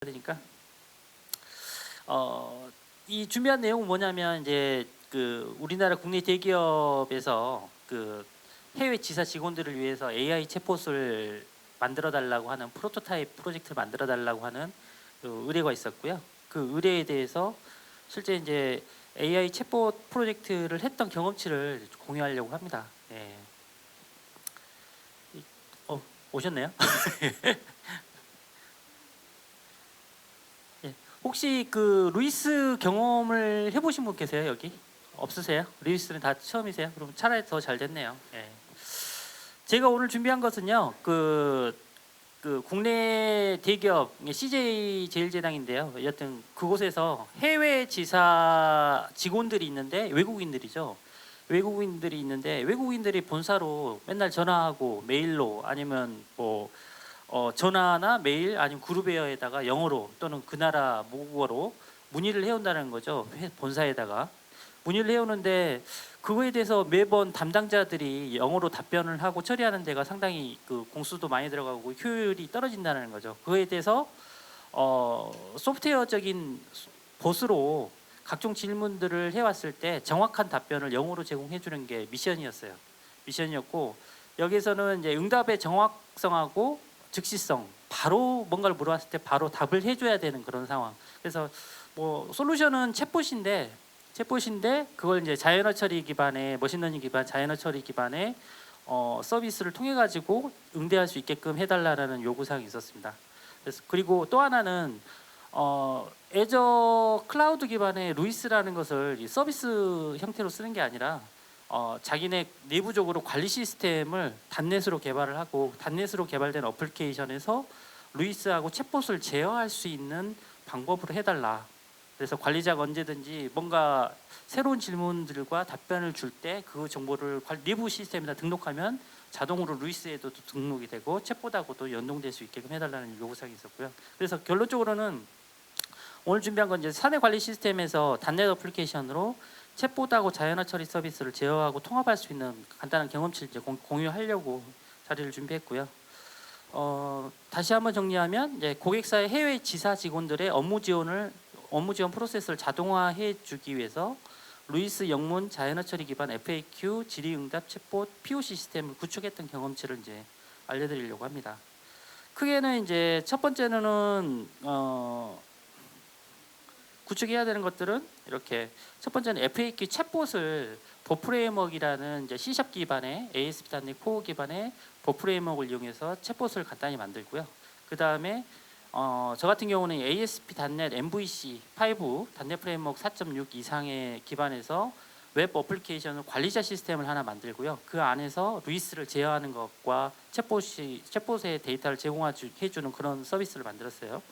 되니까 이 준비한 내용은 뭐냐면 이제 그 우리나라 국내 대기업에서 그 해외 지사 직원들을 위해서 AI 챗봇을 만들어 달라고 하는 프로토타입 프로젝트를 만들어 달라고 하는 그 의뢰가 있었고요. 그 의뢰에 대해서 실제 이제 AI 챗봇 프로젝트를 했던 경험치를 공유하려고 합니다. 예. 오셨네요? 예. 혹시 그 루이스 경험을 해보신 분 계세요 여기? 없으세요? 루이스는 다 처음이세요? 그럼 차라리 더 잘 됐네요. 예. 제가 오늘 준비한 것은요, 그 국내 대기업 CJ 제일제당인데요. 여튼 그곳에서 해외 지사 직원들이 있는데 외국인들이죠. 외국인들이 있는데 외국인들이 본사로 맨날 전화하고 메일로 아니면 뭐 전화나 메일 아니면 그룹웨어에다가 영어로 또는 그 나라 모국어로 문의를 해온다는 거죠. 본사에다가 문의를 해오는데 그거에 대해서 매번 담당자들이 영어로 답변을 하고 처리하는 데가 상당히 그 공수도 많이 들어가고 효율이 떨어진다는 거죠. 그거에 대해서 소프트웨어적인 봇으로 각종 질문들을 해왔을 때 정확한 답변을 영어로 제공해주는 게 미션이었고 여기서는 이제 응답의 정확성하고 즉시성, 바로 뭔가를 물어봤을 때 바로 답을 해줘야 되는 그런 상황. 그래서 뭐 솔루션은 챗봇인데 그걸 이제 자연어 처리 기반의 머신러닝 기반 자연어 처리 기반의 서비스를 통해 가지고 응대할 수 있게끔 해달라는 요구 사항이 있었습니다. 그래서 그리고 또 하나는 애저 클라우드 기반의 루이스라는 것을 이 서비스 형태로 쓰는 게 아니라 자기네 내부적으로 관리 시스템을 단넷으로 개발을 하고 단넷으로 개발된 어플리케이션에서 루이스하고 챗봇을 제어할 수 있는 방법으로 해달라. 그래서 관리자가 언제든지 뭔가 새로운 질문들과 답변을 줄 때 그 정보를 내부 시스템에다 등록하면 자동으로 루이스에도 등록이 되고 챗봇하고도 연동될 수 있게끔 해달라는 요구사항이 있었고요. 그래서 결론적으로는 오늘 준비한 건 이제 사내 관리 시스템에서 단넷 어플리케이션으로 챗봇하고 자연어 처리 서비스를 제어하고 통합할 수 있는 간단한 경험치를 이제 공유하려고 자리를 준비했고요. 다시 한번 정리하면 이제 고객사의 해외 지사 직원들의 업무 지원 프로세스를 자동화해 주기 위해서 루이스 영문 자연어 처리 기반 FAQ 질의응답 챗봇 POC 시스템을 구축했던 경험치를 이제 알려드리려고 합니다. 크게는 이제 첫 번째는 구축해야 되는 것들은 이렇게 첫 번째는 FAQ 챗봇을 보프레임워크이라는 이제 C# 기반의 ASP.NET Core 기반의 보프레임워크를 이용해서 챗봇을 간단히 만들고요. 그 다음에 저 같은 경우는 ASP.NET MVC5 .NET 프레임워크 4.6 이상의 기반에서 웹 어플리케이션을 관리자 시스템을 하나 만들고요. 그 안에서 루이스를 제어하는 것과 챗봇의 데이터를 제공해주는 그런 서비스를 만들었어요.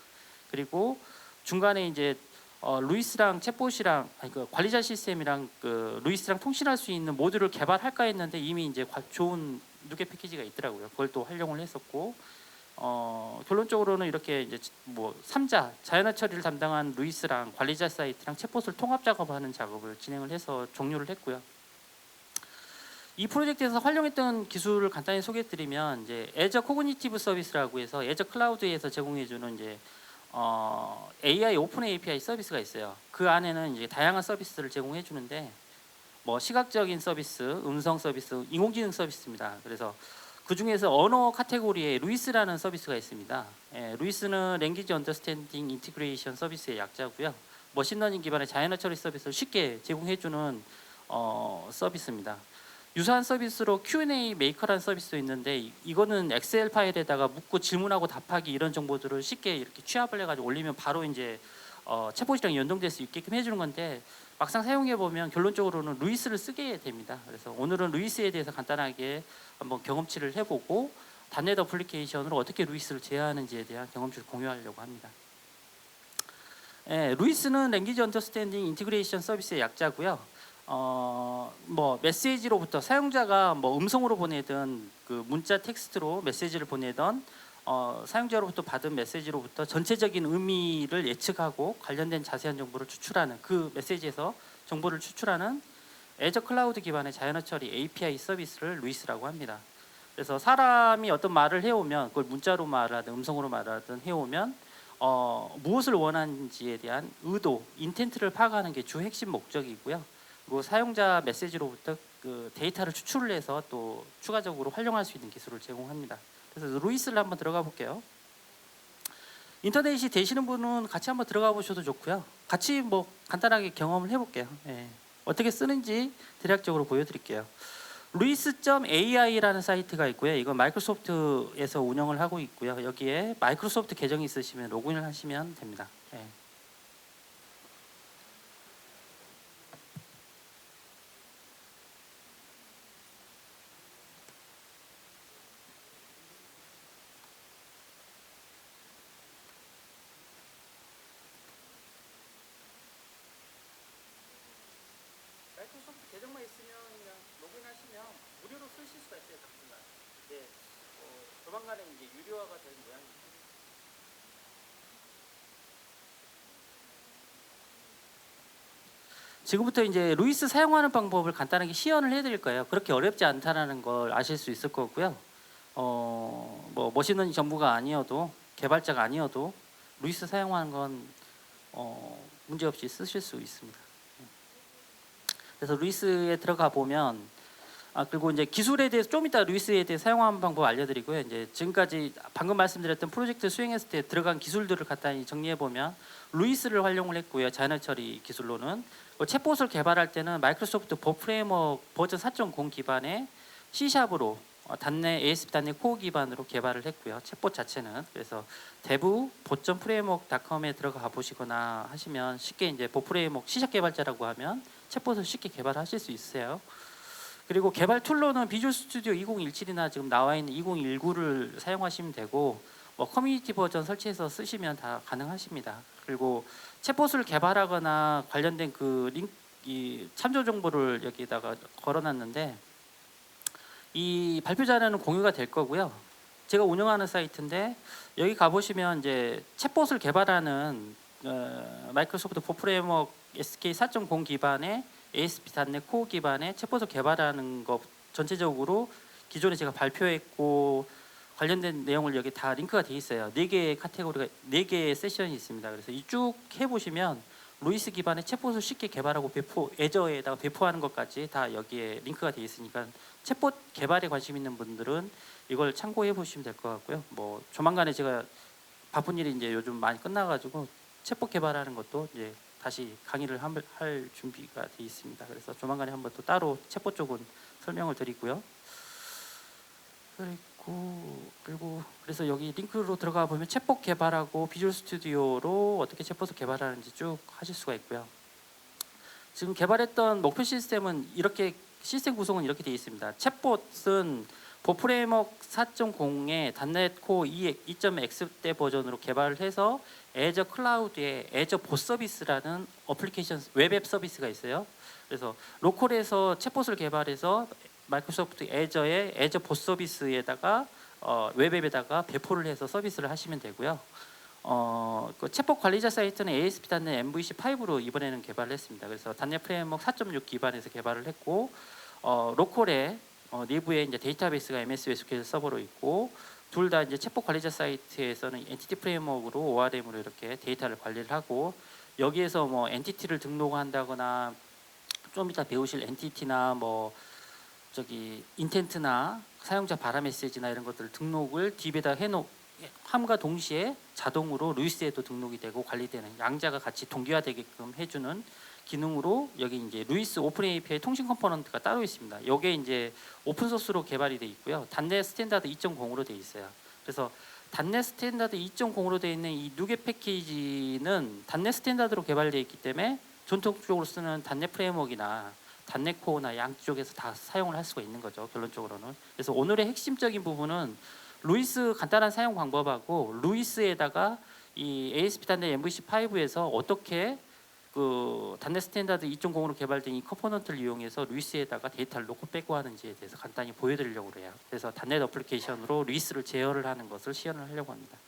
그리고 중간에 이제 루이스랑 챗봇이랑 그 관리자 시스템이랑 그 루이스랑 통신할 수 있는 모듈을 개발할까 했는데 이미 이제 좋은 누계 패키지가 있더라고요. 그걸 또 활용을 했었고 결론적으로는 이렇게 이제 뭐 3자 자연어 처리를 담당한 루이스랑 관리자 사이트랑 챗봇을 통합 작업하는 작업을 진행을 해서 종료를 했고요. 이 프로젝트에서 활용했던 기술을 간단히 소개해드리면 이제 애저 코그니티브 서비스라고 해서 애저 클라우드에서 제공해주는 이제 AI 오픈 API 서비스가 있어요. 그 안에는 이제 다양한 서비스를 제공해 주는데 뭐 시각적인 서비스, 음성 서비스, 인공지능 서비스입니다. 그래서 그 중에서 언어 카테고리에 루이스라는 서비스가 있습니다. 루이스는 랭귀지 언더스탠딩 인티그레이션 서비스의 약자고요. 머신러닝 기반의 자연어 처리 서비스를 쉽게 제공해 주는 서비스입니다. 유사한 서비스로 Q&A 메이커라는 서비스도 있는데 이거는 엑셀 파일에다가 묻고 질문하고 답하기 이런 정보들을 쉽게 이렇게 취합을 해가지고 올리면 바로 이제 챗봇이랑 연동될 수 있게끔 해주는 건데 막상 사용해 보면 결론적으로는 루이스를 쓰게 됩니다. 그래서 오늘은 루이스에 대해서 간단하게 한번 경험치를 해보고 단넷 어플리케이션으로 어떻게 루이스를 제어하는지에 대한 경험치를 공유하려고 합니다. 루이스는 랭귀지 언더스탠딩 인티그레이션 서비스의 약자고요. 뭐 메시지로부터 사용자가 뭐 음성으로 보내든 그 문자 텍스트로 메시지를 보내던 사용자로부터 받은 메시지로부터 전체적인 의미를 예측하고 관련된 자세한 정보를 추출하는 그 메시지에서 정보를 추출하는 애저 클라우드 기반의 자연어 처리 API 서비스를 루이스라고 합니다. 그래서 사람이 어떤 말을 해오면 그걸 문자로 말하든 음성으로 말하든 해오면 무엇을 원하는지에 대한 의도, 인텐트를 파악하는 게 주 핵심 목적이고요. 그리고 사용자 메시지로부터 그 데이터를 추출을 해서 또 추가적으로 활용할 수 있는 기술을 제공합니다. 그래서 루이스를 한번 들어가 볼게요. 인터넷이 되시는 분은 같이 한번 들어가 보셔도 좋고요. 같이 뭐 간단하게 경험을 해볼게요. 예. 어떻게 쓰는지 대략적으로 보여드릴게요. 루이스.ai라는 사이트가 있고요. 이건 마이크로소프트에서 운영을 하고 있고요. 여기에 마이크로소프트 계정이 있으시면 로그인을 하시면 됩니다. 예. 마이크로소프트 계정만 있으면 그냥 로그인하시면 무료로 쓰실 수가 있어요. 당분간. 네, 조만간에 이제 유료화가 되는 모양입니다. 지금부터 이제 루이스 사용하는 방법을 간단하게 시연을 해드릴 거예요. 그렇게 어렵지 않다라는 걸 아실 수 있을 거고요. 뭐 머신러닝 전문가 아니어도 개발자가 아니어도 루이스 사용하는 건 문제 없이 쓰실 수 있습니다. 그래서 루이스에 들어가 보면 그리고 이제 기술에 대해서 좀 이따 루이스에 대해 사용하는 방법 알려드리고요. 이제 지금까지 방금 말씀드렸던 프로젝트 수행했을 때 들어간 기술들을 간단히 정리해 보면 루이스를 활용을 했고요. 자연어 처리 기술로는 챗봇을 개발할 때는 마이크로소프트 법 프레임워크 버전 4.0 기반의 C샵으로 단내 ASP.NET 코어 기반으로 개발을 했고요. 챗봇 자체는 그래서 대부 bot.framework.com에 들어가 보시거나 하시면 쉽게 이제 법 프레임워크 C샵 개발자라고 하면 챗봇을 쉽게 개발하실 수 있어요. 그리고 개발 툴로는 비주얼 스튜디오 2017이나 지금 나와 있는 2019를 사용하시면 되고 커뮤니티 버전 설치해서 쓰시면 다 가능하십니다. 그리고 챗봇을 개발하거나 관련된 그 링크 이 참조 정보를 여기다가 걸어놨는데 이 발표 자료는 공유가 될 거고요. 제가 운영하는 사이트인데 여기 가보시면 이제 챗봇을 개발하는 마이크로소프트 법 프레임워크 SK 4.0 기반의 ASP.NET 코어 기반의 챗봇을 개발하는 것 전체적으로 기존에 제가 발표했고 관련된 내용을 여기 다 링크가 돼 있어요. 4개의 카테고리가 4개의 세션이 있습니다. 그래서 이 쭉 해보시면 루이스 기반의 챗봇을 쉽게 개발하고 애저에다가 배포하는 것까지 다 여기에 링크가 돼 있으니까 챗봇 개발에 관심 있는 분들은 이걸 참고해 보시면 될 것 같고요. 뭐 조만간에 제가 바쁜 일이 이제 요즘 많이 끝나가지고 챗봇 개발하는 것도 이제 다시 강의를 할 준비가 돼 있습니다. 그래서 조만간에 한번 또 따로 챗봇 쪽은 설명을 드리고요. 그리고 그래서 여기 링크로 들어가 보면 챗봇 개발하고 비주얼 스튜디오로 어떻게 챗봇을 개발하는지 쭉 하실 수가 있고요. 지금 개발했던 목표 시스템은 이렇게 시스템 구성은 이렇게 되어 있습니다. 챗봇은 법 프레임워크 4.0의 .NET 코어 2.x 때 버전으로 개발을 해서 애저 클라우드에 애저 봇 서비스라는 어플리케이션 웹앱 서비스가 있어요. 그래서 로컬에서 챗봇을 개발해서 마이크로소프트 애저의 애저 봇 서비스에다가 웹앱에다가 배포를 해서 서비스를 하시면 되고요. 그 챗봇 관리자 사이트는 ASP.NET MVC5로 이번에는 개발을 했습니다. 그래서 .NET 프레임워크 4.6 기반에서 개발을 했고 로컬에 내부에 이제 데이터베이스가 MS SQL 서버로 있고 둘 다 이제 챗봇 관리자 사이트에서는 엔티티 프레임워크로 ORM으로 이렇게 데이터를 관리를 하고 여기에서 뭐 엔티티를 등록한다거나 좀 이따 배우실 엔티티나 뭐 저기 인텐트나 사용자 바라 메시지나 이런 것들을 등록을 딥에다 함과 동시에 자동으로 루이스에도 등록이 되고 관리되는 양자가 같이 동기화되게끔 해주는 기능으로 여기 이제 루이스 오픈 API 통신 컴포넌트가 따로 있습니다. 이게 이제 오픈 소스로 개발이 돼 있고요. .NET 스탠다드 2.0으로 돼 있어요. 그래서 .NET 스탠다드 2.0으로 돼 있는 이 누게 패키지는 .NET 스탠다드로 개발되어 있기 때문에 전통적으로 쓰는 .NET 프레임워크나 .NET 코어나 양쪽에서 다 사용을 할 수가 있는 거죠. 결론적으로는. 그래서 오늘의 핵심적인 부분은 루이스 간단한 사용 방법하고 루이스에다가 이 ASP.NET MVC5에서 어떻게 그 .NET 스탠다드 2.0으로 개발된 이 컴포넌트를 이용해서 루이스에다가 데이터를 놓고 빼고 하는지에 대해서 간단히 보여드리려고 해요. 그래서 .NET 어플리케이션으로 루이스를 제어를 하는 것을 시연을 하려고 합니다.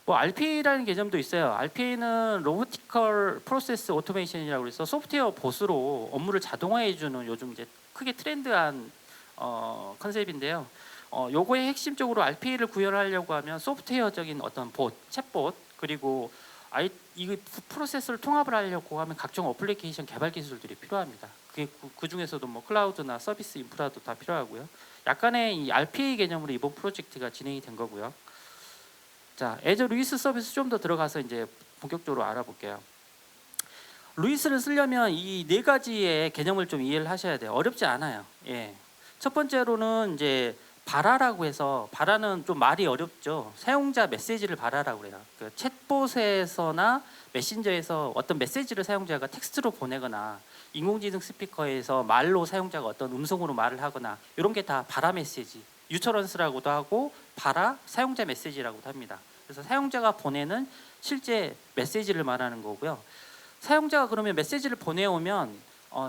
뭐 RPA라는 개념도 있어요. RPA는 로보티컬 프로세스 오토메이션이라고 해서 소프트웨어 보스로 업무를 자동화해주는 요즘 이제 크게 트렌드한 컨셉인데요. 요거의 핵심적으로 RPA를 구현하려고 하면 소프트웨어적인 어떤 챗봇 그리고 이 프로세스를 통합을 하려고 하면 각종 어플리케이션 개발 기술들이 필요합니다. 그게 그 중에서도 뭐 클라우드나 서비스 인프라도 다 필요하고요. 약간의 이 RPA 개념으로 이번 프로젝트가 진행이 된 거고요. 자, 애저 루이스 서비스 좀 더 들어가서 이제 본격적으로 알아볼게요. 루이스를 쓰려면 이 네 가지의 개념을 좀 이해를 하셔야 돼요. 어렵지 않아요. 예. 첫 번째로는 이제 바라라고 해서, 바라는 좀 말이 어렵죠. 사용자 메시지를 바라라고 그래요. 그 챗봇에서나 메신저에서 어떤 메시지를 사용자가 텍스트로 보내거나 인공지능 스피커에서 말로 사용자가 어떤 음성으로 말을 하거나 이런 게 다 바라 메시지, 유처런스라고도 하고 바라 사용자 메시지라고도 합니다. 그래서 사용자가 보내는 실제 메시지를 말하는 거고요. 사용자가 그러면 메시지를 보내오면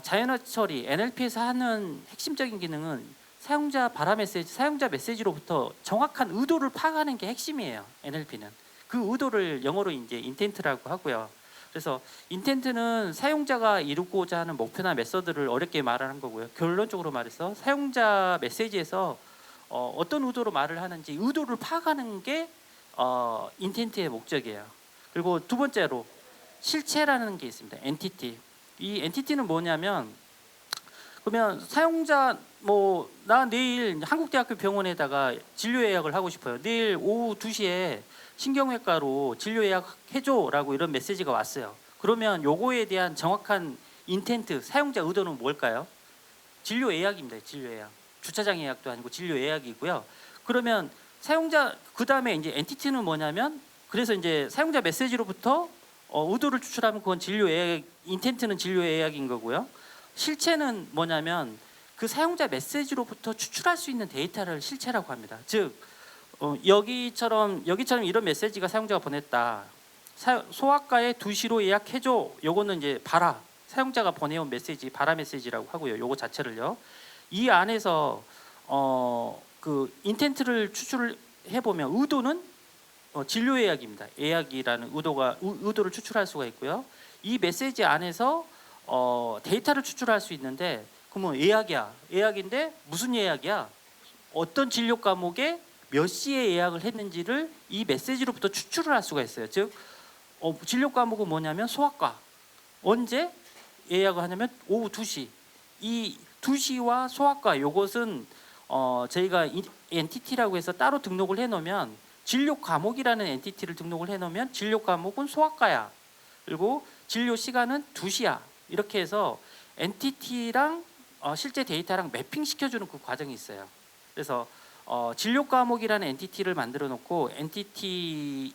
자연어 처리, NLP에서 하는 핵심적인 기능은 사용자 바라 메시지, 사용자 메시지로부터 정확한 의도를 파악하는 게 핵심이에요. NLP는 그 의도를 영어로 이제 인텐트라고 하고요. 그래서 인텐트는 사용자가 이루고자 하는 목표나 메서드를 어렵게 말하는 거고요. 결론적으로 말해서 사용자 메시지에서 어떤 의도로 말을 하는지 의도를 파악하는 게 인텐트의 목적이에요. 그리고 두 번째로 실체라는 게 있습니다. 엔티티. 이 엔티티는 뭐냐면, 그러면 사용자 나 내일 한국대학교 병원에다가 진료 예약을 하고 싶어요. 내일 오후 2시에 신경외과로 진료 예약해줘라고 이런 메시지가 왔어요. 그러면 요거에 대한 정확한 인텐트, 사용자 의도는 뭘까요? 진료 예약입니다. 진료 예약. 주차장 예약도 아니고 진료 예약이고요. 그러면 사용자 그 다음에 이제 엔티티는 뭐냐면, 그래서 이제 사용자 메시지로부터 의도를 추출하면 그건 진료 예약, 인텐트는 진료 예약인 거고요. 실체는 뭐냐면 그 사용자 메시지로부터 추출할 수 있는 데이터를 실체라고 합니다. 즉 여기처럼 이런 메시지가 사용자가 보냈다. 소아과에 2시로 예약해줘. 요거는 이제 바라, 사용자가 보내온 메시지, 바라 메시지라고 하고요. 요거 자체를요. 이 안에서 그 인텐트를 추출을 해보면 의도는 진료 예약입니다. 예약이라는 의도를 추출할 수가 있고요. 이 메시지 안에서 데이터를 추출할 수 있는데, 그러면 예약이야. 예약인데 무슨 예약이야? 어떤 진료 과목에 몇 시에 예약을 했는지를 이 메시지로부터 추출을 할 수가 있어요. 즉 진료 과목은 뭐냐면 소아과. 언제 예약을 하냐면 오후 2시. 이 2시와 소아과, 요것은 저희가 엔티티라고 해서 따로 등록을 해놓으면, 진료 과목이라는 엔티티를 등록을 해놓으면 진료 과목은 소아과야. 그리고 진료 시간은 2시야. 이렇게 해서 엔티티랑 실제 데이터랑 매핑 시켜주는 그 과정이 있어요. 그래서 진료 과목이라는 엔티티를 만들어 놓고 엔티티의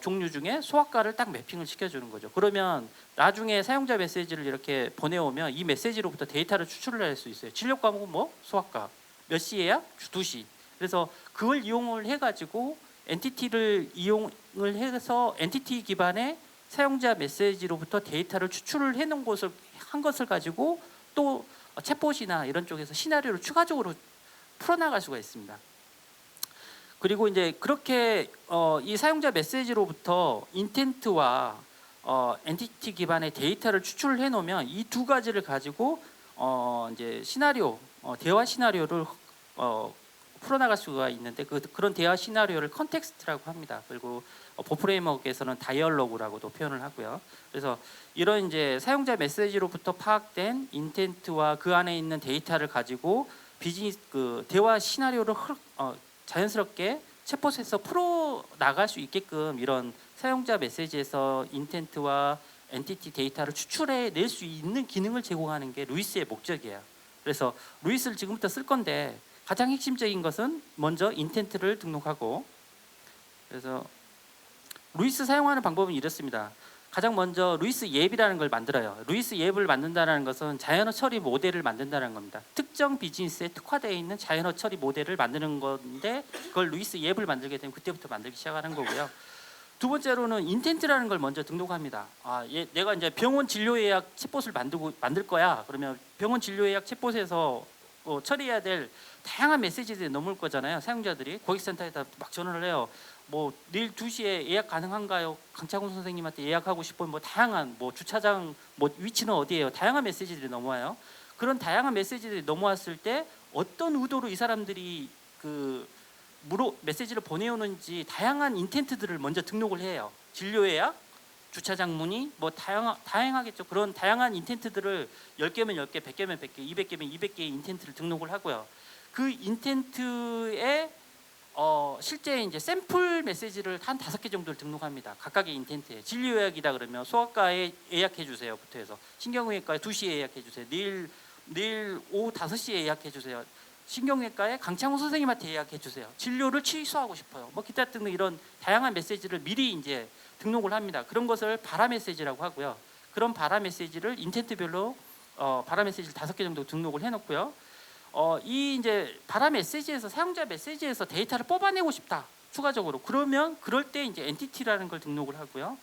종류 중에 소아과를 딱 매핑을 시켜주는 거죠. 그러면 나중에 사용자 메시지를 이렇게 보내오면 이 메시지로부터 데이터를 추출을 할 수 있어요. 진료 과목은 뭐? 소아과. 몇 시에야? 2시. 그래서 그걸 이용을 해가지고 엔티티를 이용을 해서 엔티티 기반의 사용자 메시지로부터 데이터를 추출을 해놓은 것을 가지고 또 챗봇이나 이런 쪽에서 시나리오를 추가적으로 풀어나갈 수가 있습니다. 그리고 이제 그렇게 이 사용자 메시지로부터 인텐트와 엔티티 기반의 데이터를 추출을 해놓으면 이 두 가지를 가지고 이제 시나리오, 대화 시나리오를 풀어나갈 수가 있는데, 그런 대화 시나리오를 컨텍스트라고 합니다. 그리고 보프레임워크에서는 다이얼로그라고도 표현을 하고요. 그래서 이런 이제 사용자 메시지로부터 파악된 인텐트와 그 안에 있는 데이터를 가지고 비즈니스 대화 시나리오를 자연스럽게 챗봇에서 풀어 나갈 수 있게끔 이런 사용자 메시지에서 인텐트와 엔티티 데이터를 추출해 낼 수 있는 기능을 제공하는 게 루이스의 목적이에요. 그래서 루이스를 지금부터 쓸 건데, 가장 핵심적인 것은 먼저 인텐트를 등록하고, 그래서 루이스 사용하는 방법은 이렇습니다. 가장 먼저 루이스 앱이라는 걸 만들어요. 루이스 앱을 만든다는 것은 자연어 처리 모델을 만든다는 겁니다. 특정 비즈니스에 특화되어 있는 자연어 처리 모델을 만드는 건데, 그걸 루이스 앱을 만들게 되면 그때부터 만들기 시작하는 거고요. 두 번째로는 인텐트라는 걸 먼저 등록합니다. 내가 이제 병원 진료 예약 챗봇을 만들 거야. 그러면 병원 진료 예약 챗봇에서 처리해야 될 다양한 메시지들이 넘을 거잖아요. 사용자들이 고객센터에다 막 전화를 해요. 뭐 내일 2시에 예약 가능한가요? 강창훈 선생님한테 예약하고 싶은 다양한 주차장 위치는 어디예요? 다양한 메시지들이 넘어와요. 그런 다양한 메시지들이 넘어왔을 때 어떤 의도로 이 사람들이 그 메시지를 보내오는지 다양한 인텐트들을 먼저 등록을 해요. 진료 예약, 주차장 문의, 뭐 다양하겠죠. 그런 다양한 인텐트들을 10개면 10개, 100개면 100개, 200개면 200개의 인텐트를 등록을 하고요. 그 인텐트에 실제 이제 샘플 메시지를 한 5개 정도를 등록합니다. 각각의 인텐트에. 진료 예약이다 그러면 소아과에 예약해 주세요부터 해서 신경외과에 2시에 예약해 주세요. 내일 오후 5시에 예약해 주세요. 신경외과에 강창호 선생님한테 예약해 주세요. 진료를 취소하고 싶어요. 뭐 기타 등등 이런 다양한 메시지를 미리 이제 등록을 합니다. 그런 것을 발화 메시지라고 하고요. 그런 발화 메시지를 인텐트별로 발화 메시지를 5개 정도 등록을 해놓고요. 이 이제 발화 메시지에서 사용자 메시지에서 데이터를 뽑아내고 싶다. 추가적으로 그러면 그럴 때 이제 엔티티라는 걸 등록을 하고요.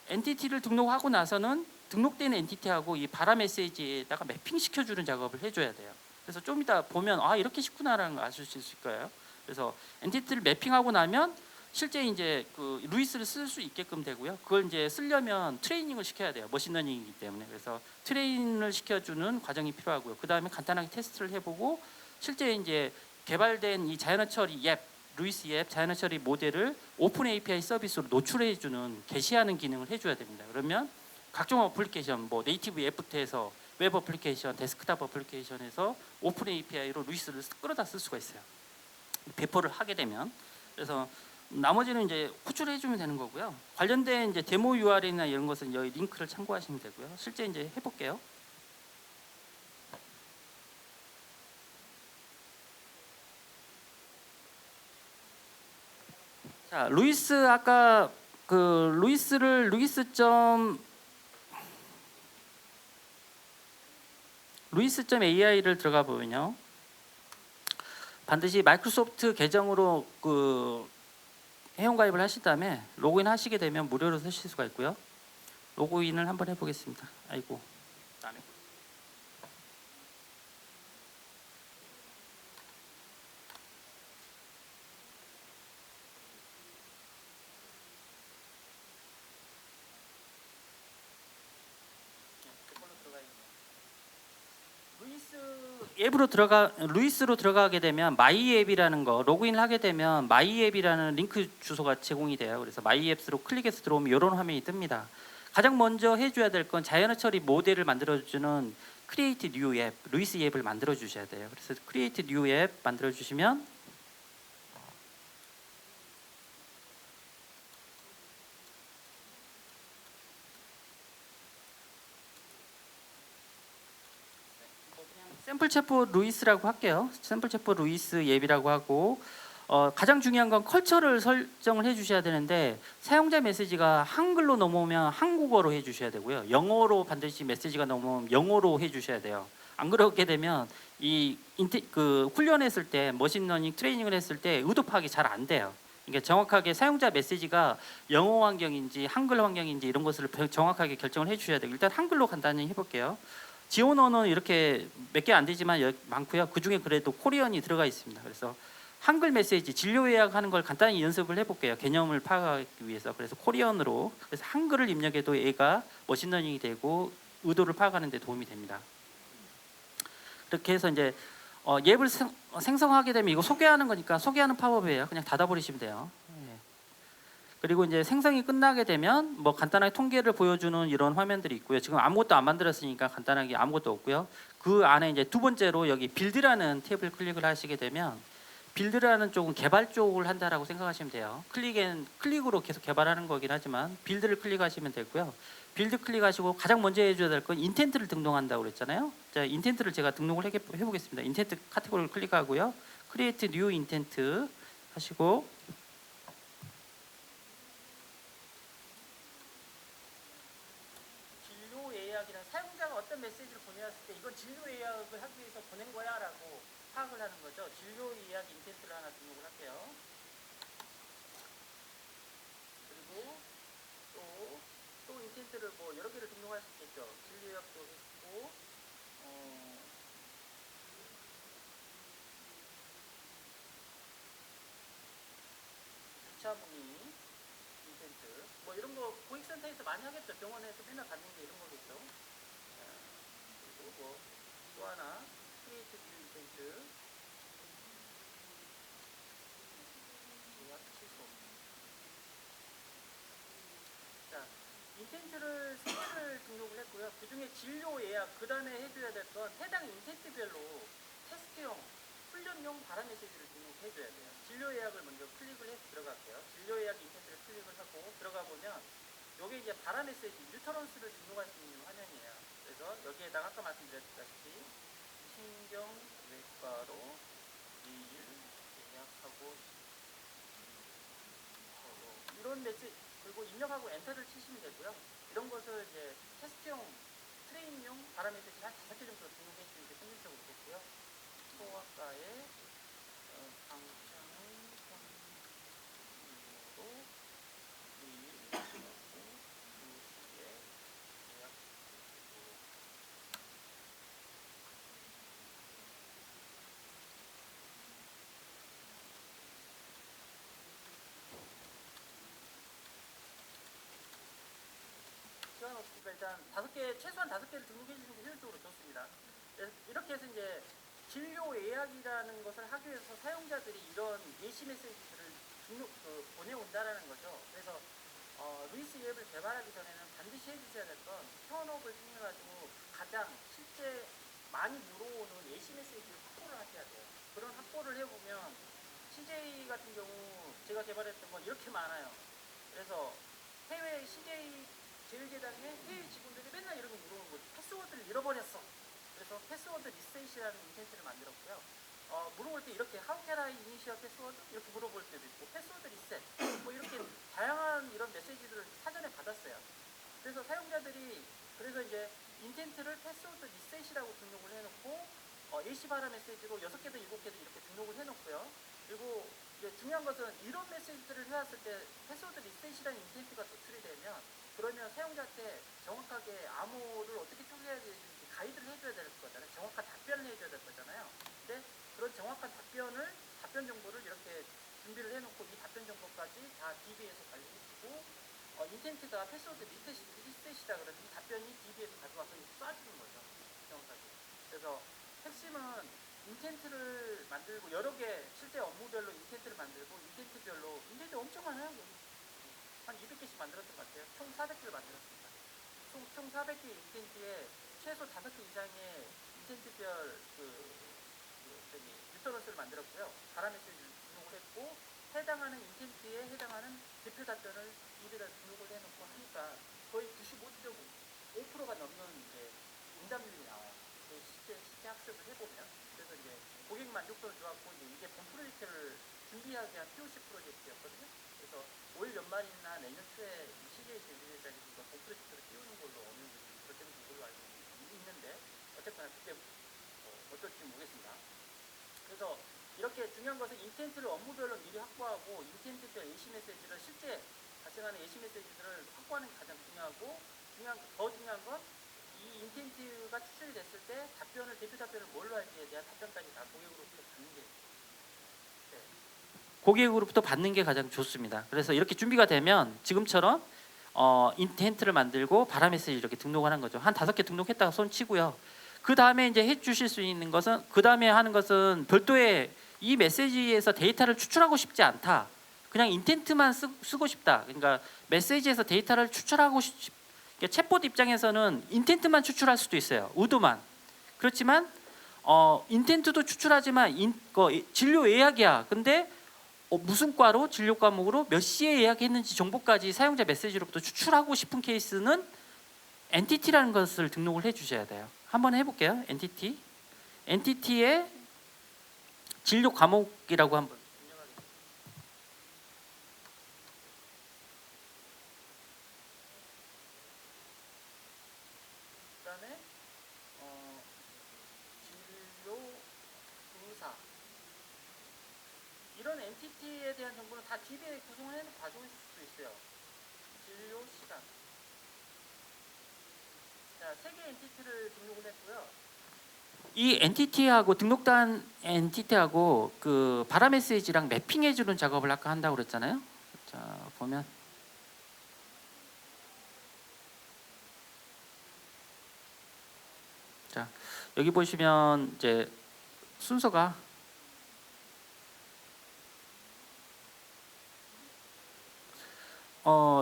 엔티티를 등록하고 나서는 등록된 엔티티하고 이 발화 메시지에다가 매핑 시켜주는 작업을 해줘야 돼요. 그래서 좀 이따 보면 아 이렇게 쉽구나라는 걸 아실 수 있을 거예요. 그래서 엔티티를 매핑하고 나면 실제 이제 그 루이스를 쓸 수 있게끔 되고요. 그걸 이제 쓰려면 트레이닝을 시켜야 돼요. 머신러닝이기 때문에. 그래서 트레이닝을 시켜주는 과정이 필요하고요. 그 다음에 간단하게 테스트를 해보고 실제 이제 개발된 이 자연어 처리 앱, 루이스 앱 자연어 처리 모델을 오픈 API 서비스로 노출해주는 게시하는 기능을 해줘야 됩니다. 그러면 각종 어플리케이션, 뭐 네이티브 앱부터 해서 웹 어플리케이션, 데스크탑 어플리케이션에서 오픈 API로 루이스를 끌어다 쓸 수가 있어요. 배포를 하게 되면. 그래서 나머지는 이제 호출해 주면 되는 거고요. 관련된 이제 데모 URL이나 이런 것은 여기 링크를 참고하시면 되고요. 실제 이제 해볼게요. 자, 루이스 아까 그 루이스.ai를 들어가 보면요. 반드시 마이크로소프트 계정으로 그 회원가입을 하신 다음에 로그인 하시게 되면 무료로 쓰실 수가 있고요. 로그인을 한번 해보겠습니다. 아이고. 루이스로 들어가게 되면 마이 앱이라는 거 로그인을 하게 되면 마이 앱이라는 링크 주소가 제공이 돼요. 그래서 마이 앱스로 클릭해서 들어오면 이런 화면이 뜹니다. 가장 먼저 해줘야 될 건 자연어 처리 모델을 만들어주는 크리에이트 뉴 앱, 루이스 앱을 만들어 주셔야 돼요. 그래서 크리에이트 뉴 앱 만들어 주시면 샘플 챗봇 루이스라고 할게요. 샘플 챗봇 루이스 앱이라고 하고 가장 중요한 건 컬처를 설정을 해주셔야 되는데 사용자 메시지가 한글로 넘어오면 한국어로 해주셔야 되고요. 영어로 반드시 메시지가 넘어오면 영어로 해주셔야 돼요. 안 그렇게 되면 그 훈련했을 때 머신러닝 트레이닝을 했을 때 의도 파악이 잘 안 돼요. 그러니까 정확하게 사용자 메시지가 영어 환경인지 한글 환경인지 이런 것을 정확하게 결정을 해주셔야 돼요. 일단 한글로 간단히 해볼게요. 지원 언어는 이렇게 몇 개 안 되지만 많고요. 그 중에 그래도 코리안이 들어가 있습니다. 그래서 한글 메시지 진료 예약하는 걸 간단히 연습을 해볼게요. 개념을 파악하기 위해서. 그래서 코리안으로 그래서 한글을 입력해도 얘가 머신러닝이 되고 의도를 파악하는 데 도움이 됩니다. 그렇게 해서 이제 앱을 생성하게 되면 이거 소개하는 거니까 소개하는 팝업이에요. 그냥 닫아버리시면 돼요. 그리고 이제 생성이 끝나게 되면 뭐 간단하게 통계를 보여주는 이런 화면들이 있고요. 지금 아무것도 안 만들었으니까 간단하게 아무것도 없고요. 그 안에 이제 두 번째로 여기 빌드라는 탭을 클릭을 하시게 되면 빌드라는 쪽은 개발 쪽을 한다라고 생각하시면 돼요. 클릭으로 계속 개발하는 거긴 하지만 빌드를 클릭하시면 되고요. 빌드 클릭하시고 가장 먼저 해줘야 될 건 인텐트를 등록한다고 그랬잖아요. 자, 인텐트를 제가 등록을 해보겠습니다. 인텐트 카테고리를 클릭하고요. 크리에이트 뉴 인텐트 하시고 사용자가 어떤 메시지를 보내왔을 때 이건 진료 예약을 하기 위해서 보낸 거야 라고 파악을 하는 거죠. 진료 예약 인텐트를 하나 등록을 할게요. 그리고 또 인텐트를 뭐 여러 개를 등록할 수 있겠죠. 진료 예약도 했고 주차 문의 인텐트 뭐 이런 거 고객센터에서 많이 하겠죠. 병원에서 맨날 받는 게 이런 거겠죠. 그리고 뭐 또 하나 크리에이트 뉴 인텐트 인텐트를 3개를 등록을 했고요. 그 중에 진료 예약, 그 다음에 해줘야 될 건 해당 인텐트별로 테스트용, 훈련용 발화 메시지를 등록해줘야 돼요. 진료 예약을 먼저 클릭을 해서 들어갈게요. 진료 예약 인텐트를 클릭을 하고 들어가 보면 여기 이제 발화 메시지, 뉴트런스를 등록할 수 있는 화면이에요. 그래서 여기에다가 아까 말씀드렸다시피 신경외과로 내일 예약하고 이런 메시지, 그리고 입력하고 엔터를 치시면 되고요. 이런 것을 이제 테스트용, 트레이닝용 발화 메시지 한 5개 정도 등록해 주시는 게 평균적으로 좋고요. 소아과의 방창훈 선생님으로 내일 오후 2시에 예약. 시간 없으니까 일단 5개, 최소한 5개를 등록해 주시는 게 효율적으로 좋습니다. 이렇게 해서 이제 진료 예약이라는 것을 하기 위해서 사용자들이 이런 예시 메시지들을 보내온다라는 거죠. 그래서 루이스 앱을 개발하기 전에는 반드시 해주셔야 될 건 턴업을 통해가지고 가장 실제 많이 물어오는 예시 메시지를 확보를 하셔야 돼요. 그런 확보를 해보면 CJ 같은 경우 제가 개발했던 건 이렇게 많아요. 그래서 해외 CJ 제일계단에 해외 직원들이 맨날 이런 거 물어보는 거죠. 패스워드를 잃어버렸어. 그래서 패스워드 리셋이라는 인텐트를 만들었고요. 물어볼 때 이렇게 How can I initial 패스워드? 이렇게 물어볼 때도 있고 패스워드 리셋 뭐 이렇게 다양한 이런 메시지들을 사전에 받았어요. 그래서 사용자들이 그래서 이제 인텐트를 패스워드 리셋이라고 등록을 해놓고 예시 발화 메시지로 6개든 7개든 이렇게 등록을 해놓고요. 그리고 이제 중요한 것은 이런 메시지들을 해왔을 때 패스워드 리셋이라는 인텐트가 도출이 되면 그러면 사용자한테 정확하게 암호를 어떻게 쪼개야 되는지 가이드를 해줘야 될 거잖아요. 정확한 답변을 해줘야 될 거잖아요. 근데 그런 정확한 답변 정보를 이렇게 준비를 해놓고 이 답변 정보까지 다 DB에서 관리해주고 인텐트가 패스워드 리셋이다 그러면 이 답변이 DB에서 가져와서 쏴주는 거죠. 정확하게. 그래서 핵심은 인텐트를 만들고 여러 개 실제 업무별로 인텐트를 만들고 인텐트 엄청 많아요. 한 200개씩 만들었던 것 같아요. 총 400개를 만들었습니다. 총 400개 인텐트에 최소 5개 이상의 인텐트별 뉴트런스를 만들었고요. 발화 메시지를 등록을 했고 해당하는 인텐트에 해당하는 대표 답변을 DB에다 등록을 해놓고 하니까 거의 95.5%가 넘는 이제 응답률이 나와요. 실제 학습을 해보면. 그래서 이제 고객 만족도는 좋았고 이게 본 프로젝트를 준비하기 위한 POC 프로젝트였거든요. 그래서 올 연말이나 내년 초에 CJ 제휴자들이 본 프로젝트를 띄우는 걸로 어느 정도 결정된 걸로 알고 있는데 어쨌거나 그때 어떨지 모르겠습니다. 그래서 이렇게 중요한 것은 인텐트를 업무별로 미리 확보하고 인텐트별 예시 메시지를 실제 발생하는 예시 메시지들을 확보하는 게 가장 중요하고 더 중요한 건 이 인텐트가 추출이 됐을 때 대표 답변을 뭘로 할지에 대한 답변까지 다 고객으로부터 받는 게 고객으로부터 받는 게 가장 좋습니다. 그래서 이렇게 준비가 되면 지금처럼 인텐트를 만들고 발화 메시지 이렇게 등록하는 거죠. 한 5개 등록했다가 손 치고요. 그 다음에 이제 해주실 수 있는 것은 그 다음에 하는 것은 별도의 이 메시지에서 데이터를 추출하고 싶지 않다. 그냥 인텐트만 쓰고 싶다. 그러니까 메시지에서 데이터를 추출하고 챗봇 입장에서는 인텐트만 추출할 수도 있어요. 의도만. 그렇지만 인텐트도 추출하지만 진료 예약이야. 근데 무슨 과로 진료 과목으로 몇 시에 예약했는지 정보까지 사용자 메시지로부터 추출하고 싶은 케이스는 엔티티라는 것을 등록을 해 주셔야 돼요. 한번 해볼게요. 엔티티에 진료 과목이라고 한번 입력하겠습니다. 그다음에 진료 의사 이런 엔티티에 대한 정보는 다 DB에 구성을 해서 가져올 수 있어요. 진료 시간. 자, 3개 엔티티를 등록을 했고요. 이 엔티티하고 등록단 엔티티하고 그 발화 메시지랑 매핑해 주는 작업을 아까 한다고 그랬잖아요. 자, 보면 자, 여기 보시면 이제 순서가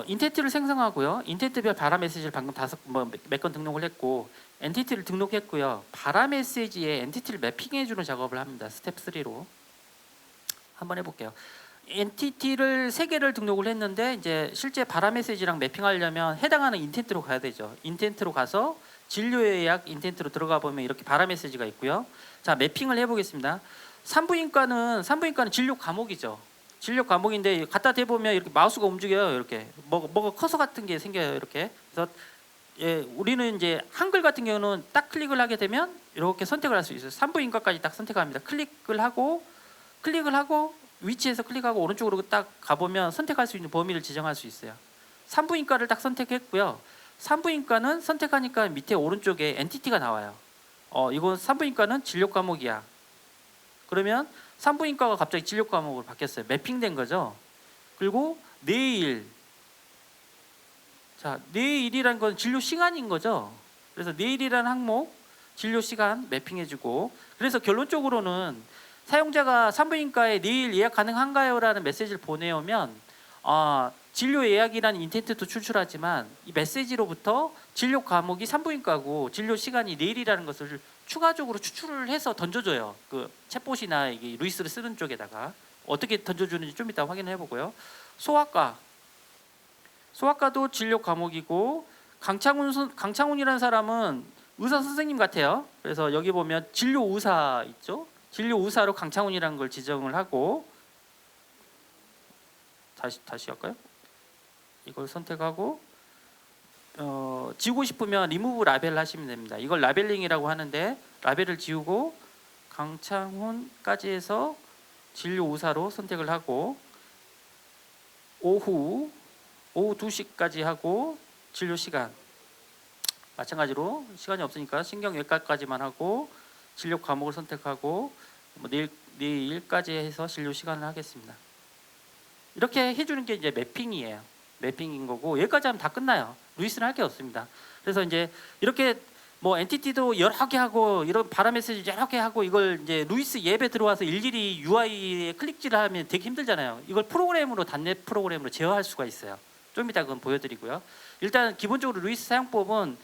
인텐트를 생성하고요. 인텐트별 발화 메시지를 방금 몇 건 등록을 했고 엔티티를 등록했고요. 발화 메시지에 엔티티를 매핑해주는 작업을 합니다. 스텝 3로 한번 해볼게요. 엔티티를 3개를 등록을 했는데 이제 실제 발화 메시지랑 매핑하려면 해당하는 인텐트로 가야 되죠. 인텐트로 가서 진료 예약 인텐트로 들어가 보면 이렇게 발화 메시지가 있고요. 자, 매핑을 해보겠습니다. 산부인과는 진료 과목이죠. 진료 과목인데 갖다 대보면 이렇게 마우스가 움직여요. 이렇게 뭐가 커서 같은 게 생겨요. 이렇게. 그래서 예, 우리는 이제 한글 같은 경우는 딱 클릭을 하게 되면 이렇게 선택을 할 수 있어요. 산부인과까지 딱 선택합니다. 클릭을 하고 위치에서 클릭하고 오른쪽으로 딱 가보면 선택할 수 있는 범위를 지정할 수 있어요. 산부인과를 딱 선택했고요. 산부인과는 선택하니까 밑에 오른쪽에 엔티티가 나와요. 이건 산부인과는 진료 과목이야. 그러면 산부인과가 갑자기 진료 과목으로 바뀌었어요. 매핑된 거죠. 그리고 내일, 자, 내일이라는 건 진료 시간인 거죠. 그래서 내일이라는 항목 진료 시간 매핑해주고, 그래서 결론적으로는 사용자가 산부인과에 내일 예약 가능한가요? 라는 메시지를 보내오면 진료 예약이라는 인텐트도 출출하지만 이 메시지로부터 진료 과목이 산부인과고 진료 시간이 내일이라는 것을 추가적으로 추출을 해서 던져줘요. 그 챗봇이나 이게 루이스를 쓰는 쪽에다가 어떻게 던져주는지 좀 이따 확인해 보고요. 소아과도 진료 과목이고 강창훈이라는 사람은 의사 선생님 같아요. 그래서 여기 보면 진료 의사 있죠. 진료 의사로 강창훈이라는 걸 지정을 하고 다시 할까요? 이걸 선택하고 지우고 싶으면 리무브 라벨 하시면 됩니다. 이걸 라벨링이라고 하는데 라벨을 지우고 강창훈까지 해서 진료 의사로 선택을 하고 오후 2시까지 하고 진료 시간 마찬가지로 시간이 없으니까 신경외과까지만 하고 진료 과목을 선택하고 내일까지 해서 진료 시간을 하겠습니다. 이렇게 해주는 게 이제 매핑이에요. 매핑인 거고 여기까지 하면 다 끝나요. 루이스는 할 게 없습니다. 그래서 이제 이렇게 뭐 엔티티도 여러 개 하고 이런 발화 메시지 여러 개 하고 이걸 이제 루이스 앱에 들어와서 일일이 UI에 클릭질을 하면 되게 힘들잖아요. 이걸 프로그램으로 단넷 프로그램으로 제어할 수가 있어요. 좀 이따 그건 보여드리고요. 일단 기본적으로 루이스 사용법은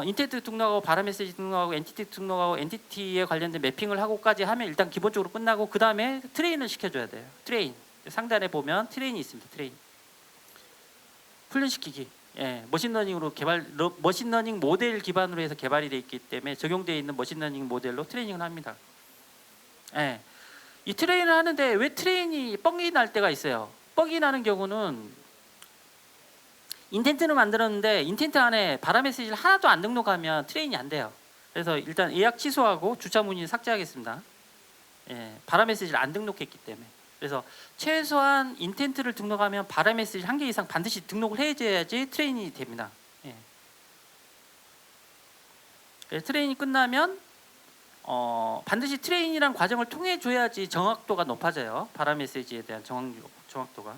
인텐트 등록하고 발화 메시지 등록하고 엔티티 등록하고 엔티티에 관련된 매핑을 하고까지 하면 일단 기본적으로 끝나고 그 다음에 트레인을 시켜줘야 돼요. 트레인 상단에 보면 트레인이 있습니다. 트레인 훈련시키기. 예, 머신러닝 모델 기반으로 해서 개발이 되어 있기 때문에 적용되어 있는 머신러닝 모델로 트레이닝을 합니다. 예, 이 트레인을 하는데 왜 트레인이 뻥이 날 때가 있어요. 뻥이 나는 경우는 인텐트는 만들었는데 인텐트 안에 발화 메시지를 하나도 안 등록하면 트레인이 안 돼요. 그래서 일단 예약 취소하고 주차 문의 삭제하겠습니다. 예, 발화 메시지를 안 등록했기 때문에. 그래서 최소한 인텐트를 등록하면 발화 메시지 1개 이상 반드시 등록을 해줘야지 트레인이 됩니다. 예. 트레인이 끝나면 반드시 트레인이란 과정을 통해 줘야지 정확도가 높아져요. 발화 메시지에 대한 정확도가.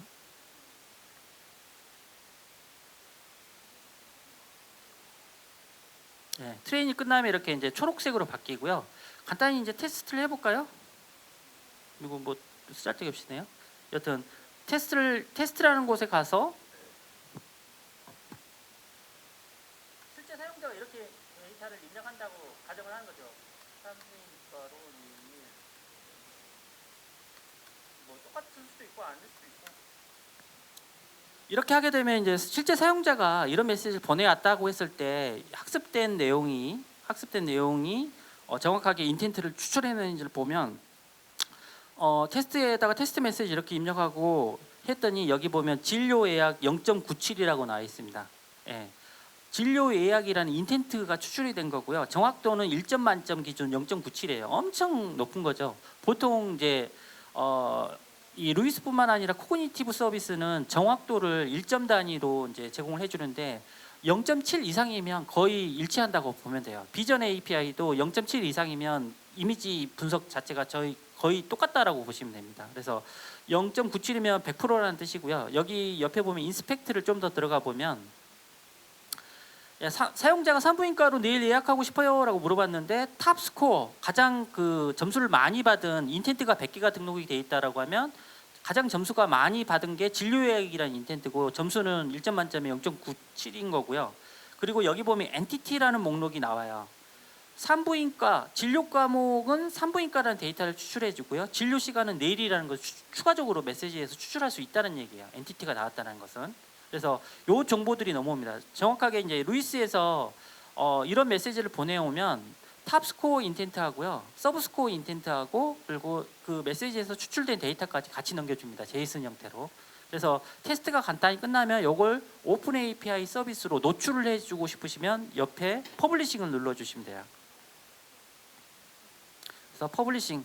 예, 트레인이 끝나면 이렇게 이제 초록색으로 바뀌고요. 간단히 이제 테스트를 해볼까요? 그리고 뭐 쓸데기 없이네요. 여튼 테스트라는 곳에 가서 실제 사용자가 이렇게 데이터를 입력한다고 가정을 하는 거죠. 산부인과로 뭐 똑같을 수도 있고 아닐 수도 있고. 이렇게 하게 되면 이제 실제 사용자가 이런 메시지를 보내왔다고 했을 때 학습된 내용이 정확하게 인텐트를 추출해내는지를 보면 테스트에다가 테스트 메시지 이렇게 입력하고 했더니 여기 보면 진료 예약 0.97이라고 나와 있습니다. 예. 진료 예약이라는 인텐트가 추출이 된 거고요. 정확도는 1점 만점 기준 0.97이에요. 엄청 높은 거죠. 보통 이제 이 루이스뿐만 아니라 코그니티브 서비스는 정확도를 1점 단위로 이제 제공을 해주는데 0.7 이상이면 거의 일치한다고 보면 돼요. 비전 API도 0.7 이상이면 이미지 분석 자체가 거의 똑같다라고 보시면 됩니다. 그래서 0.97이면 100%라는 뜻이고요. 여기 옆에 보면 인스펙트를 좀 더 들어가 보면 사용자가 산부인과로 내일 예약하고 싶어요라고 물어봤는데 탑 스코어 가장 그 점수를 많이 받은 인텐트가 100개가 등록이 돼 있다라고 하면 가장 점수가 많이 받은 게 진료예약이라는 인텐트고 점수는 1점 만점에 0.97인 거고요. 그리고 여기 보면 엔티티라는 목록이 나와요. 산부인과 진료 과목은 산부인과라는 데이터를 추출해 주고요. 진료 시간은 내일이라는 걸 추가적으로 메시지에서 추출할 수 있다는 얘기예요. 엔티티가 나왔다는 것은. 그래서 요 정보들이 넘어옵니다. 정확하게 이제 루이스에서 이런 메시지를 보내오면 탑스코어 인텐트하고요, 서브스코어 인텐트하고 그리고 그 메시지에서 추출된 데이터까지 같이 넘겨줍니다. 제이슨 형태로. 그래서 테스트가 간단히 끝나면 이걸 오픈 API 서비스로 노출을 해주고 싶으시면 옆에 퍼블리싱을 눌러주시면 돼요. 그래서 퍼블리싱.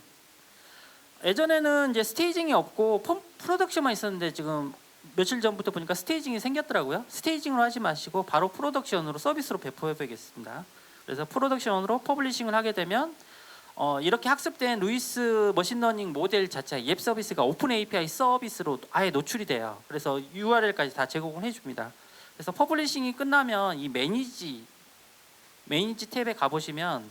예전에는 이제 스테이징이 없고 프로덕션만 있었는데 지금 며칠 전부터 보니까 스테이징이 생겼더라고요. 스테이징으로 하지 마시고 바로 프로덕션으로 서비스로 배포해 보겠습니다. 그래서 프로덕션으로 퍼블리싱을 하게 되면 이렇게 학습된 루이스 머신러닝 모델 자체 앱 서비스가 오픈 API 서비스로 아예 노출이 돼요. 그래서 URL까지 다 제공을 해줍니다. 그래서 퍼블리싱이 끝나면 이 매니지 탭에 가보시면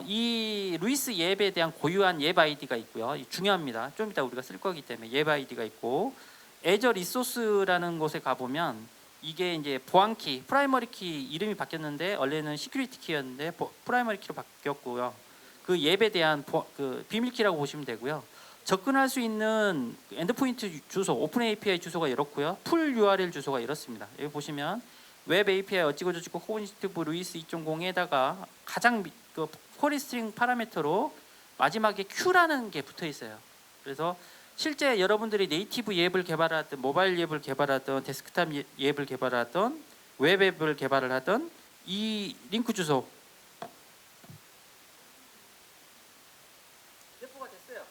이 루이스 앱에 대한 고유한 앱 아이디가 있고요. 중요합니다. 좀 이따 우리가 쓸 거기 때문에 앱 아이디가 있고, 애저 리소스라는 곳에 가보면 이게 이제 보안키, 프라이머리 키 이름이 바뀌었는데 원래는 시큐리티 키였는데 프라이머리 키로 바뀌었고요. 그 앱에 대한 그 비밀키라고 보시면 되고요. 접근할 수 있는 엔드포인트 주소, 오픈 API 주소가 이렇고요. 풀 URL 주소가 이렇습니다. 여기 보시면 웹 API 어찌고 저찌고 코그니티브 루이스 2.0에다가 가장 그 쿼리 스트링 파라미터로 마지막에 Q라는 게 붙어 있어요. 그래서 실제 여러분들이 네이티브 앱을 개발하든 모바일 앱을 개발하든 데스크탑 앱을 개발하든 웹 앱을 개발을 하든 이 링크 주소 배포가 됐어요.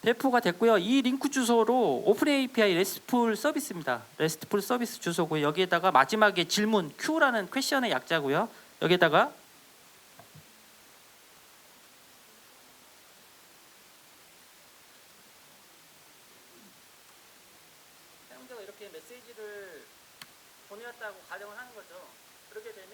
배포가 됐고요. 이 링크 주소로 오픈 API RESTful 서비스입니다. RESTful 서비스 주소고 여기에다가 마지막에 질문 Q라는 퀘션의 약자고요. 여기에다가 사용자가 이렇게 메시지를 보내왔다고 가정을 하는 거죠. 그렇게 되면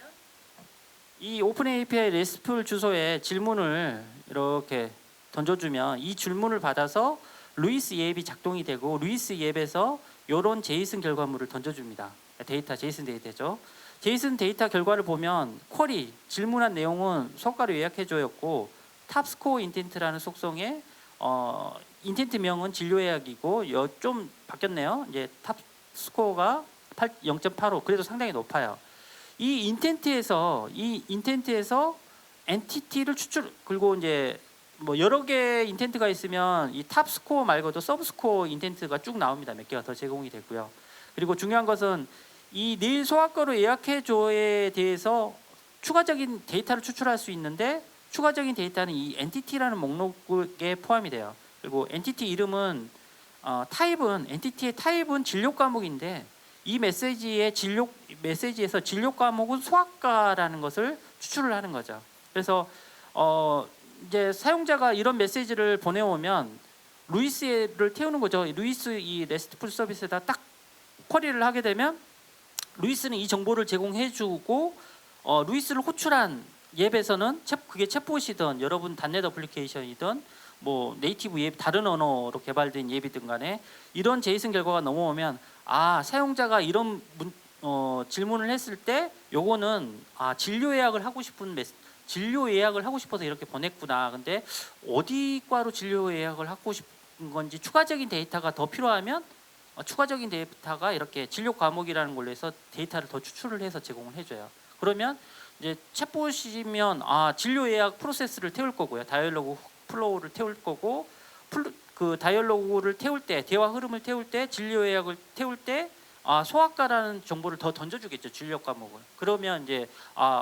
이 오픈 API RESTful 주소에 질문을 이렇게 던져주면 이 질문을 받아서 루이스 앱이 작동이 되고 루이스 앱에서 이런 제이슨 결과물을 던져줍니다. 데이터, 제이슨 데이터죠. 제이슨 데이터 결과를 보면 쿼리, 질문한 내용은 성과를 요약해줘였고 탑스코어 인텐트라는 속성의 인텐트명은 진료예약이고 좀 바뀌었네요. 이제 탑스코어가 0.85, 그래도 상당히 높아요. 이 인텐트에서 엔티티를 추출, 그리고 이제 뭐 여러 개의 인텐트가 있으면 이 탑 스코어 말고도 서브 스코어 인텐트가 쭉 나옵니다. 몇 개가 더 제공이 되고요. 그리고 중요한 것은 이 내일 소화과로 예약해줘에 대해서 추가적인 데이터를 추출할 수 있는데 추가적인 데이터는 이 엔티티라는 목록에 포함이 돼요. 그리고 엔티티 이름은 엔티티의 타입은 진료 과목인데 이 메시지에서 진료 과목은 소아과라는 것을 추출을 하는 거죠. 그래서 이제 사용자가 이런 메시지를 보내오면 루이스를 태우는 거죠. 루이스 이 RESTful 서비스에다 딱 쿼리를 하게 되면 루이스는 이 정보를 제공해주고 루이스를 호출한 앱에서는 그게 챗봇이든 여러분 단넷 어플리케이션이든 뭐 네이티브 앱 다른 언어로 개발된 앱이든 간에 이런 제이슨 결과가 넘어오면 사용자가 이런 질문을 했을 때 요거는 진료 예약을 하고 싶어서 이렇게 보냈구나. 근데 어디 과로 진료 예약을 하고 싶은 건지 추가적인 데이터가 더 필요하면 추가적인 데이터가 이렇게 진료 과목이라는 걸로 해서 데이터를 더 추출을 해서 제공을 해줘요. 그러면 이제 챗봇이면 진료 예약 프로세스를 태울 거고요. 다이얼로그 플로우를 태울 거고 그 다이얼로그를 태울 때 대화 흐름을 태울 때 진료 예약을 태울 때 소아과라는 정보를 더 던져주겠죠. 진료 과목을. 그러면 이제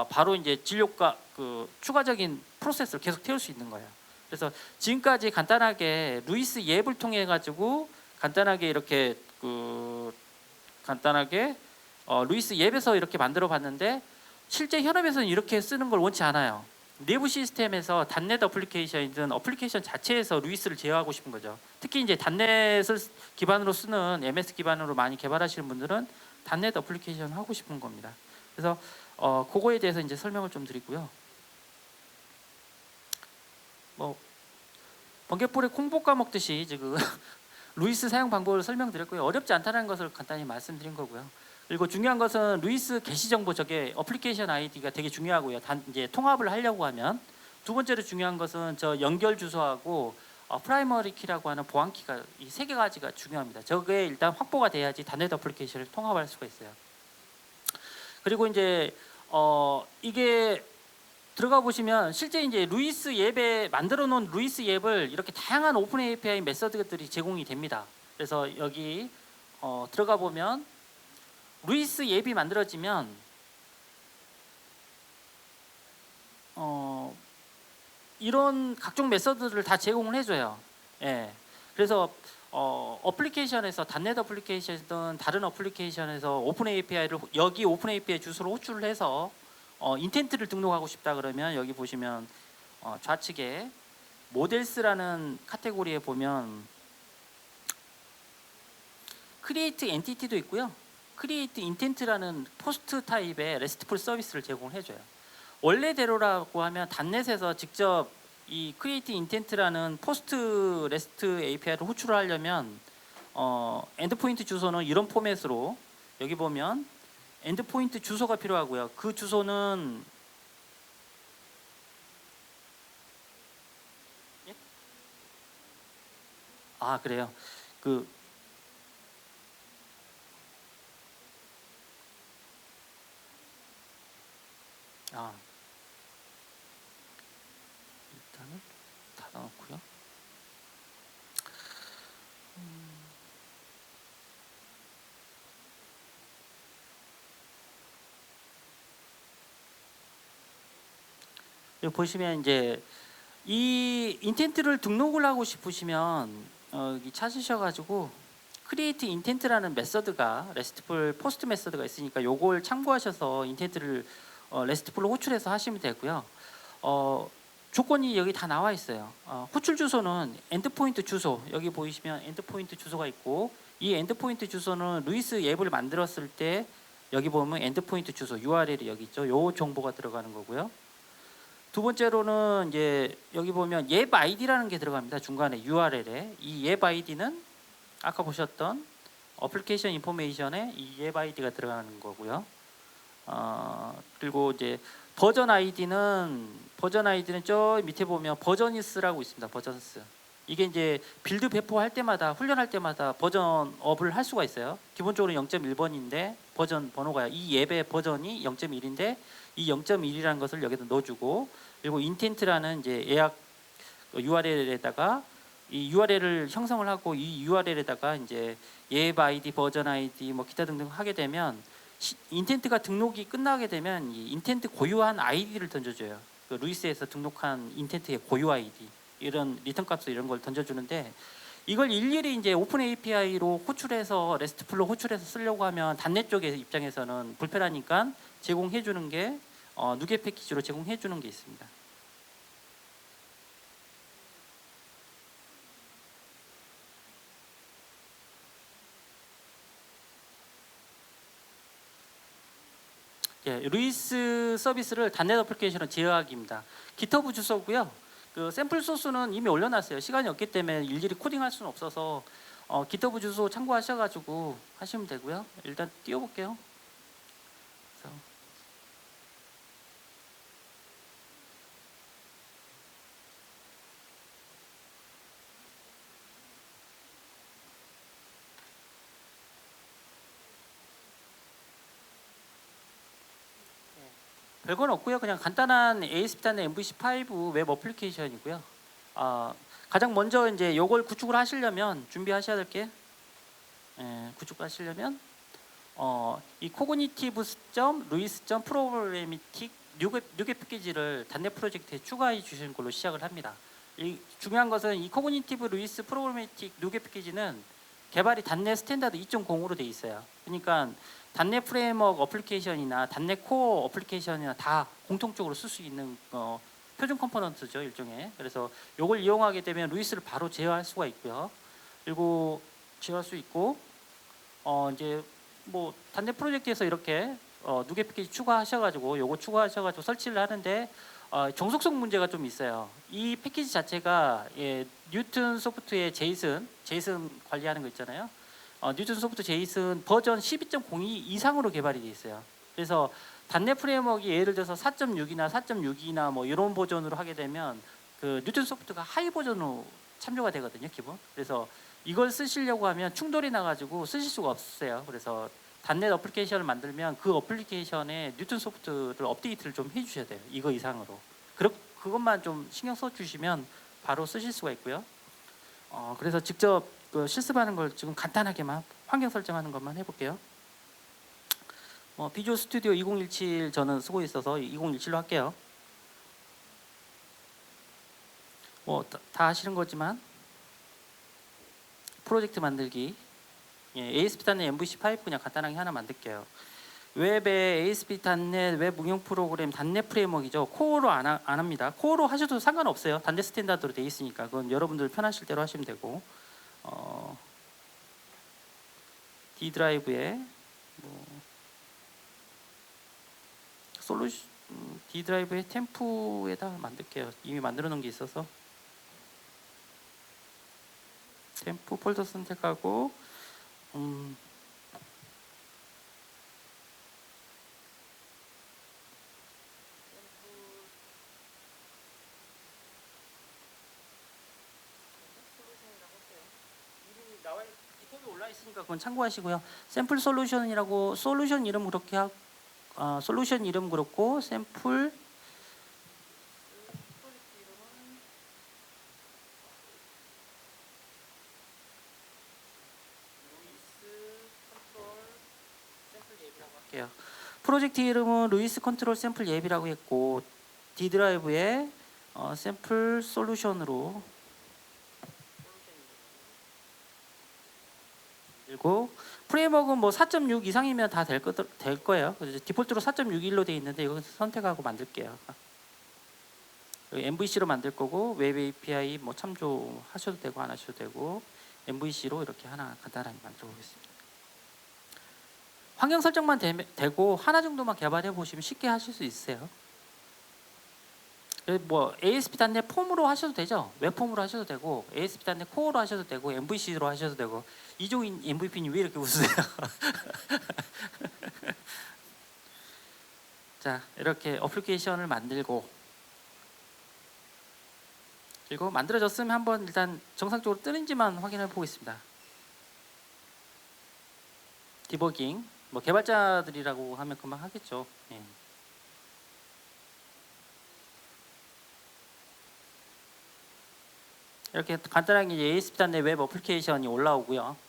바로 이제 진료과 그 추가적인 프로세스를 계속 태울 수 있는 거예요. 그래서 지금까지 간단하게 루이스 앱을 통해 가지고 간단하게 이렇게 루이스 앱에서 이렇게 만들어 봤는데 실제 현업에서는 이렇게 쓰는 걸 원치 않아요. 내부 시스템에서 단넷 어플리케이션이든 어플리케이션 자체에서 루이스를 제어하고 싶은 거죠. 특히 이제 단넷을 기반으로 쓰는 MS 기반으로 많이 개발하시는 분들은 단넷 어플리케이션 하고 싶은 겁니다. 그래서 그거에 대해서 이제 설명을 좀 드리고요. 뭐 번개불에 콩 볶아 먹듯이 지금 루이스 사용 방법을 설명드렸고요. 어렵지 않다는 것을 간단히 말씀드린 거고요. 그리고 중요한 것은 루이스 게시 정보, 저게 어플리케이션 아이디가 되게 중요하고요. 이제 통합을 하려고 하면. 두 번째로 중요한 것은 저 연결 주소하고 프라이머리 키라고 하는 보안 키가, 이 세 가지가 중요합니다. 저게 일단 확보가 돼야지 단넷 어플리케이션을 통합할 수가 있어요. 그리고 이제 이게 들어가 보시면 실제 이제 루이스 앱에 만들어 놓은 루이스 앱을 이렇게 다양한 오픈 API 메서드들이 제공이 됩니다. 그래서 여기 들어가 보면 루이스 앱이 만들어지면 이런 각종 메서드들을 다 제공을 해줘요. 예. 그래서 어플리케이션에서 단넷 어플리케이션이든 다른 어플리케이션에서 오픈 API를 여기 오픈 API 주소로 호출을 해서 인텐트를 등록하고 싶다 그러면 여기 보시면 좌측에 모델스라는 카테고리에 보면 크리에이트 엔티티도 있고요. 크리에이트 인텐트라는 포스트 타입의 레스트풀 서비스를 제공을 해줘요. 원래대로라고 하면 단넷에서 직접 이 크리에이트 인텐트라는 포스트 레스트 API를 호출을 하려면 엔드포인트 주소는 이런 포맷으로 여기 보면 엔드포인트 주소가 필요하고요. 그 주소는 그래요. 일단은 닫아놓고요. 여기 보시면 이제 이 인텐트를 등록을 하고 싶으시면 여기 찾으셔가지고 크리에이트 인텐트라는 메서드가 레스트풀 포스트 메서드가 있으니까 요걸 참고하셔서 인텐트를 레스트풀로 호출해서 하시면 되고요. 조건이 여기 다 나와 있어요. 호출 주소는 엔드포인트 주소, 여기 보이시면 엔드포인트 주소가 있고 이 엔드포인트 주소는 루이스 앱을 만들었을 때 여기 보면 엔드포인트 주소 URL이 여기 있죠. 요 정보가 들어가는 거고요. 두 번째로는 이제 여기 보면 앱 아이디라는 게 들어갑니다. 중간에 URL에 이 앱 아이디는 아까 보셨던 어플리케이션 인포메이션에 이 앱 아이디가 들어가는 거고요. 그리고 이제 버전 아이디는 저 밑에 보면 버전이스라고 있습니다. 버전스. 이게 이제 빌드 배포할 때마다 훈련할 때마다 버전업을 할 수가 있어요. 기본적으로 0.1번인데 버전 번호가 이 앱의 버전이 0.1인데 이 0.1이라는 것을 여기다 넣어주고 그리고 인텐트라는 이제 예약 URL에다가 이 URL을 형성을 하고 이 URL에다가 이제 앱 아이디, 버전 아이디 뭐 기타 등등 하게 되면 인텐트가 등록이 끝나게 되면 이 인텐트 고유한 아이디를 던져줘요. 그 루이스에서 등록한 인텐트의 고유 아이디 이런 리턴 값을 이런 걸 던져주는데 이걸 일일이 이제 오픈 API로 호출해서 레스트풀로 호출해서 쓰려고 하면 단넷 쪽의 입장에서는 불편하니까 제공해 주는 게 누게 패키지로 제공해 주는 게 있습니다. 예, 루이스 서비스를 단넷 어플리케이션으로 제어하기입니다. GitHub 주소고요. 그 샘플 소스는 이미 올려놨어요. 시간이 없기 때문에 일일이 코딩할 수는 없어서 GitHub 주소 참고하셔가지고 하시면 되고요. 일단 띄워볼게요. 별건 없고요. 그냥 간단한 ASP.NET MVC5 웹 어플리케이션이고요. 가장 먼저 이제 요걸 구축을 하시려면 준비하셔야 될 게 구축하시려면 이 cognitive.luis.problematic 뉴게 패키지를 단넷 프로젝트에 추가해 주시는 걸로 시작을 합니다. 이 중요한 것은 이 cognitive luis problematic 뉴게 패키지는 개발이 단넷 스탠다드 2.0으로 돼 있어요. 그러니까 단넷 프레임워크 어플리케이션이나 단넷 코어 어플리케이션이나 다 공통적으로 쓸 수 있는 표준 컴포넌트죠, 일종의. 그래서 이걸 이용하게 되면 루이스를 바로 제어할 수가 있고요. 그리고 제어할 수 있고 이제 뭐 단넷 프로젝트에서 이렇게 누게 패키지 추가하셔가지고 요거 추가하셔가지고 설치를 하는데 정속성 문제가 좀 있어요. 이 패키지 자체가 뉴튼 소프트의 제이슨 제이슨 관리하는 거 있잖아요. 뉴턴 소프트 제이슨 버전 12.02 이상으로 개발이 돼 있어요. 그래서 단넷 프레임워크가 예를 들어서 4.6이나 4.6이나 뭐 이런 버전으로 하게 되면 그 뉴턴 소프트가 하이 버전으로 참조가 되거든요, 기본. 그래서 이걸 쓰시려고 하면 충돌이 나가지고 쓰실 수가 없어요. 그래서 단넷 어플리케이션을 만들면 그 어플리케이션에 뉴턴 소프트를 업데이트를 좀 해주셔야 돼요. 이거 이상으로. 그것만 좀 신경 써주시면 바로 쓰실 수가 있고요. 그래서 직접 그 실습하는 걸 지금 간단하게만 환경 설정하는 것만 해볼게요. 비주얼 스튜디오 2017 저는 쓰고 있어서 2017로 할게요. 다 하시는 거지만 프로젝트 만들기, ASP.NET MVC5 그냥 간단하게 하나 만들게요. 웹에 ASP.NET 웹 응용 프로그램 단넷 프레임워크이죠. 코어로 안 합니다. 코어로 하셔도 상관없어요. 단넷 스탠다드로 돼 있으니까 그건 여러분들 편하실 대로 하시면 되고, D 드라이브에 D 드라이브에 템프에다 만들게요. 이미 만들어 놓은 게 있어서 템프 폴더 선택하고 디폴트 올라 있으니까 그건 참고하시고요. 샘플 솔루션이라고 솔루션 이름 그렇게 하고 솔루션 이름 그렇고 샘플 프로젝트 이름은 루이스 컨트롤 샘플 앱이라고 했고 D 드라이브에 샘플 솔루션으로 그리고 프레임워크는 뭐 4.6 이상이면 다 될 거예요. 그래서 디폴트로 4.61로 돼 있는데 이거 선택하고 만들게요. MVC로 만들 거고 웹 API 뭐 참조하셔도 되고 안 하셔도 되고 MVC로 이렇게 하나 간단하게 만들어 보겠습니다. 환경 설정만 되고 하나 정도만 개발해 보시면 쉽게 하실 수 있어요. 뭐 ASP.NET 폼으로 하셔도 되죠. 웹폼으로 하셔도 되고 ASP.NET 코어로 하셔도 되고 MVC로 하셔도 되고. 이종인 MVP님 왜 이렇게 웃으세요? 자, 이렇게 어플리케이션을 만들고 그리고 만들어졌으면 한번 일단 정상적으로 뜨는지만 확인해 보겠습니다. 디버깅, 뭐 개발자들이라고 하면 금방 하겠죠. 예. 이렇게 간단하게 ASP.NET 웹 어플리케이션이 올라오고요.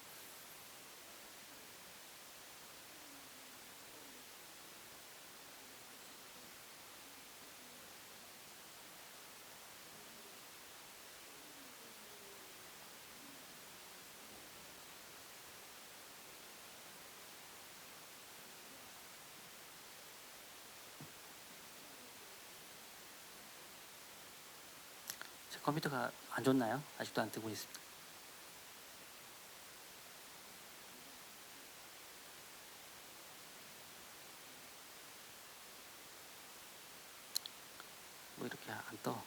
제 컴퓨터가 안 좋나요? 아직도 안 뜨고 있습니다. 뭐 이렇게 안 떠.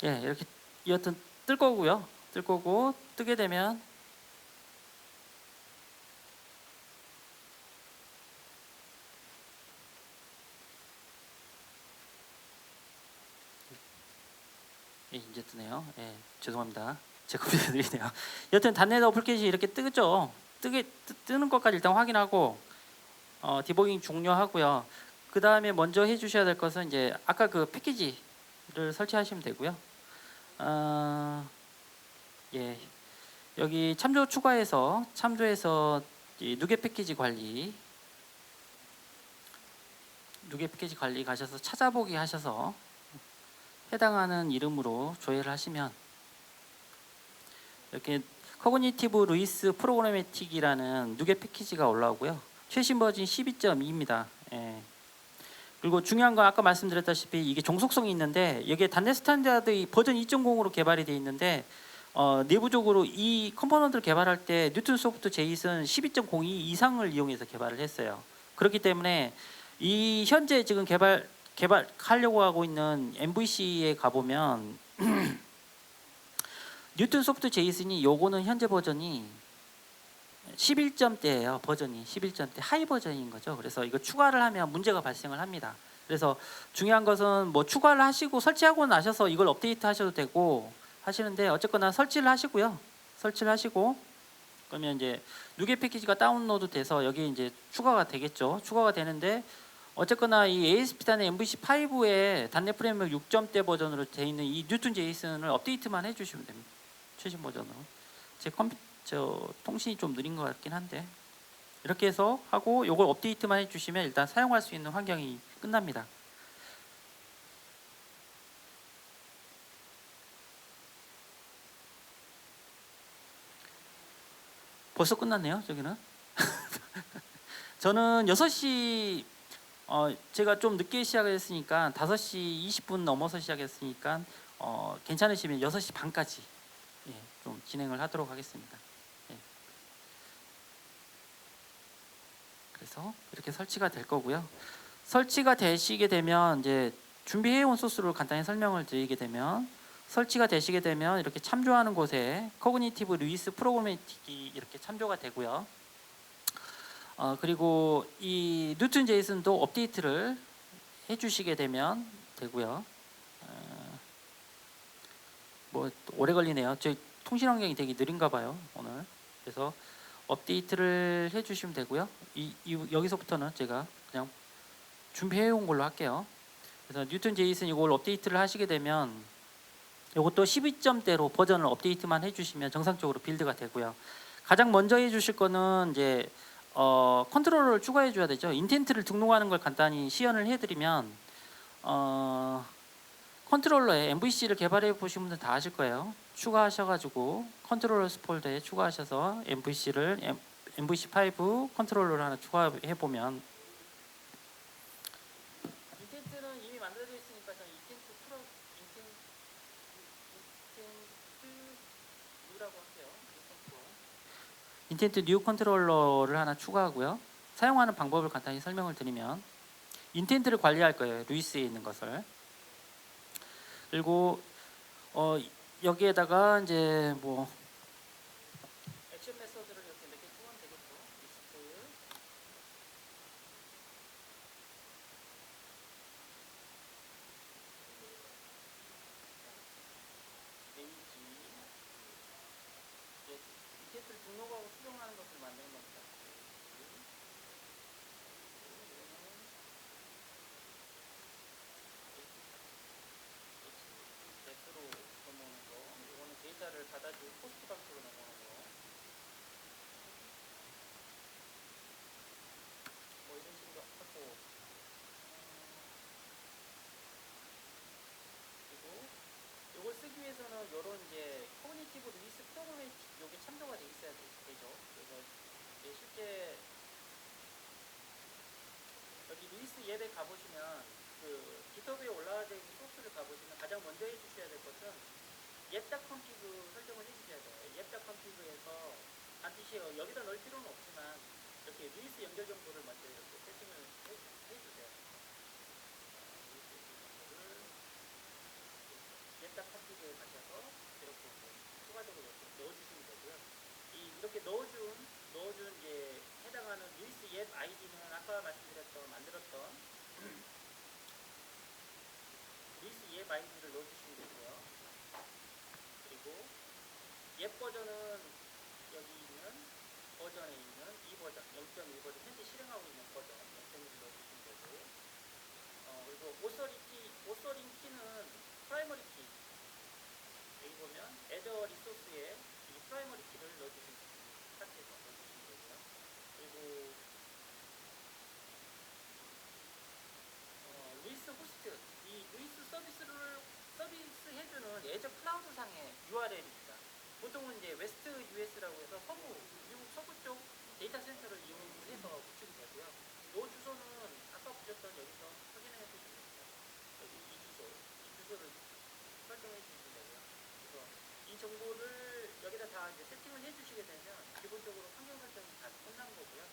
예, 이렇게 여하튼 뜰 거고요. 뜰 거고 뜨게 되면 예, 이제 뜨네요. 예, 죄송합니다. 제 컴퓨터 느리네요. 여튼 단넷 어플리케이션이 이렇게 뜨죠. 뜨는 것까지 일단 확인하고 디버깅 종료하고요. 그 다음에 먼저 해주셔야 될 것은 이제 아까 그 패키지를 설치하시면 되고요. 예, 여기 참조해서 이 누계 패키지 관리 가셔서 찾아보기 하셔서 해당하는 이름으로 조회를 하시면 이렇게 커그니티브 루이스 프로그래매틱이라는 누계 패키지가 올라오고요. 최신 버전 12.2입니다. 예. 그리고 중요한 건 아까 말씀드렸다시피 이게 종속성이 있는데 이게 단넷 스탠다드 버전 2.0으로 개발이 되어 있는데 내부적으로 이 컴포넌트를 개발할 때 뉴튼 소프트 제이슨 12.02 이상을 이용해서 개발을 했어요. 그렇기 때문에 이 현재 지금 개발하려고 하고 있는 MVC에 가보면 뉴튼 소프트 제이슨이 요거는 현재 버전이 11점대예요. 버전이 11점대 하이 버전인 거죠. 그래서 이거 추가를 하면 문제가 발생을 합니다. 그래서 중요한 것은 뭐 추가를 하시고 설치하고 나셔서 이걸 업데이트 하셔도 되고 하시는데 어쨌거나 설치를 하시고요. 설치를 하시고 그러면 이제 누계 패키지가 다운로드 돼서 여기 이제 추가가 되겠죠. 추가가 되는데 어쨌거나 이 ASP.NET MVC5에 단넷 프레임워크 6점대 버전으로 되어 있는 이 뉴튼 제이슨을 업데이트만 해주시면 됩니다. 최신 버전으로. 제 통신이 좀 느린 것 같긴 한데 이렇게 해서 하고 이걸 업데이트만 해주시면 일단 사용할 수 있는 환경이 끝납니다. 벌써 끝났네요. 저기는. 저는 6시 제가 좀 늦게 시작했으니까 5시 20분 넘어서 시작했으니까 괜찮으시면 6시 반까지 좀 진행을 하도록 하겠습니다. 그래서 이렇게 설치가 될 거고요. 설치가 되시게 되면 이제 준비해온 소스를 간단히 설명을 드리게 되면 설치가 되시게 되면 이렇게 참조하는 곳에 코그니티브 루이스 프로그래매틱이 이렇게 참조가 되고요. 그리고 이 뉴튼 제이슨도 업데이트를 해주시게 되면 되고요. 뭐 오래 걸리네요. 제 통신 환경이 되게 느린가 봐요 오늘. 그래서 업데이트를 해주시면 되고요. 여기서부터는 제가 그냥 준비해온 걸로 할게요. 그래서 뉴튼 제이슨 이걸 업데이트를 하시게 되면 이것도 12점대로 버전을 업데이트만 해주시면 정상적으로 빌드가 되고요. 가장 먼저 해주실 거는 이제 컨트롤러를 추가해 줘야 되죠. 인텐트를 등록하는 걸 간단히 시연을 해드리면 컨트롤러에 MVC를 개발해 보신 분들 다 아실 거예요. 추가하셔가지고 컨트롤러스 폴더에 추가하셔서 MVC5 컨트롤러를 하나 추가해 보면 인텐트는 이미 만들어져 있으니까 저는 인텐트 뉴라고 할게요. 인텐트 뉴 컨트롤러를 하나 추가하고요. 사용하는 방법을 간단히 설명을 드리면 인텐트를 관리할 거예요. 루이스에 있는 것을. 그리고 여기에다가 이제 뭐 액션 메서드를 이렇게 몇 개 추가하면 되겠죠. 리스트 페이지 인텐트를 등록하고 수정하는 것을 만드는 겁니다. 데이터를 받아주고 포스트 방식으로 넘어가는 거. 뭐 이런 식으로 하고 그리고 이걸 쓰기 위해서는 이런 이제 코그니티브 루이스 프로그래밍 여기 참조가 돼 있어야 되죠. 그래서 이제 실제 여기 루이스 앱에 가보시면 그 깃허브에 올라와 있는 소스를 가보시면 가장 먼저 해주셔야 될 것은 앱.config 설정을 해주셔야 돼요. 앱.config에서 반드시 여기다 넣을 필요는 없지만 이렇게 루이스 연결 정보를 먼저 이렇게 세팅을 해주세요. 앱.config에 가셔서 이렇게 추가적으로 넣어주시면 되고요. 이렇게 넣어준 이제 해당하는 루이스 앱 아이디는 아까 만들었던 루이스 앱 아이디를 넣어주시면 되고요. 그리고 앱 버전은 여기 있는 버전에 있는 이 버전 0.1 버전 현재 실행하고 있는 버전 0.1을 넣어주시면 되고 그리고 오서링 키는 프라이머리 키 여기 보면 애저 리소스에 이 프라이머리 키를 넣어주시면 파트에서 넣어주시면 되고요. 그리고 루이스 호스트 이 루이스 서비스 해주는 애저 클라우드 상의 URL입니다. 보통은 이제 웨스트 US라고 해서 미국 서부 쪽 데이터 센터를 이용해서 구축이 되고요. 이 주소는 아까 보셨던 여기서 확인해 주시면 됩니다. 여기 이 주소를 설정해 주시면 되고요. 그래서 이 정보를 다 이제 세팅을 해주시게 되면 기본적으로 환경 설정이 다 끝난 거고요.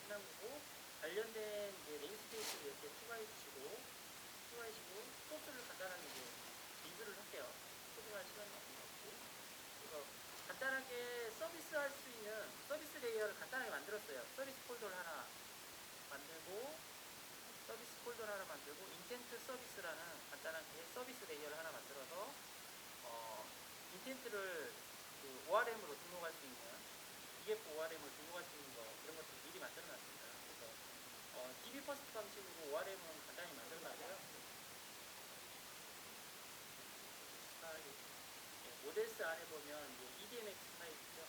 끝난 거고 관련된 이제 네임스페이스를 이렇게 추가해주시고 소스를 간단하게 이제 리뷰를 할게요. 소개할 시간은 없는 것 같고. 그래서 간단하게 서비스할 수 있는 서비스 레이어를 간단하게 만들었어요. 서비스 폴더를 하나 만들고 인텐트 서비스라는 간단하게 서비스 레이어를 하나 만들어서 인텐트를 그 ORM으로 등록할 수 있는 EF ORM을 등록할 수 있는 거 그런 것들 미리 만들어 놨습니다. 그래서 DB 퍼스트 방식으로 ORM은 간단히 만들어 놨고요. 모델스 안에 보면 이제 EDMX 파일이죠.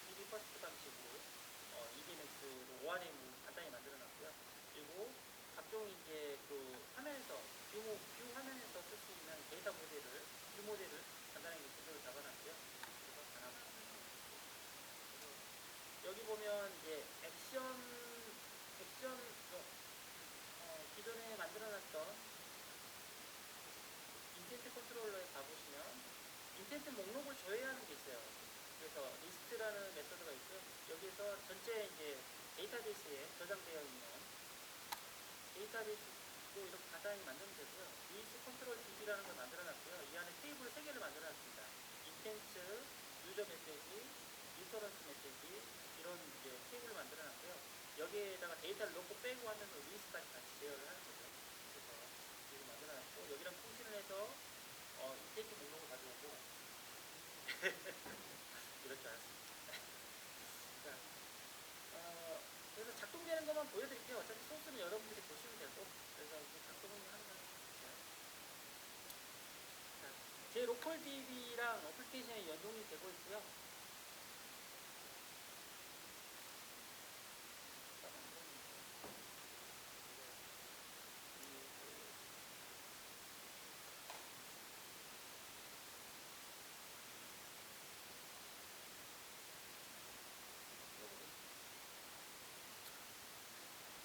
DB 퍼스트 방식으로 EDMX로 ORM을 간단히 만들어 놨고요. 그리고 각종 이제 그 화면에서 뷰 화면에서 쓸 수 있는 데이터 모델을 뷰 모델을 간단하게 구조를 잡아놨고요. 그래서 하나 여기 보면 이제 액션 기존에 만들어놨던 인텐트 컨트롤러에 가보시면 인텐트 목록을 조회하는 게 있어요. 그래서 리스트라는 메서드가 있고요. 여기서 전체 이제 데이터베이스에 저장되어 있는 데이터베이스도 이렇게 간단히 만들면 되고요. 리스트 컨트롤 DB라는 걸 만들어놨고요. 이 안에 테이블 3개를 만들어놨습니다. 인텐트, 유저 메시지, 리서런스 메시지 이런 이제 테이블을 만들어놨고요. 여기에다가 데이터를 넣고 빼고 하면서 리스트까지 같이 제어를 하는 거죠. 그래서 이렇게 만들어놨고 여기랑 통신을 해서 인텐트 목록을 가져오고 이럴 줄 알았습니다. 자, 그래서 작동되는 것만 보여드릴게요. 어차피 소스는 여러분들이 보시면 되고 그래서 작동을 하는 거 볼게요. 제 로컬 DB랑 어플리케이션에 연동이 되고 있고요.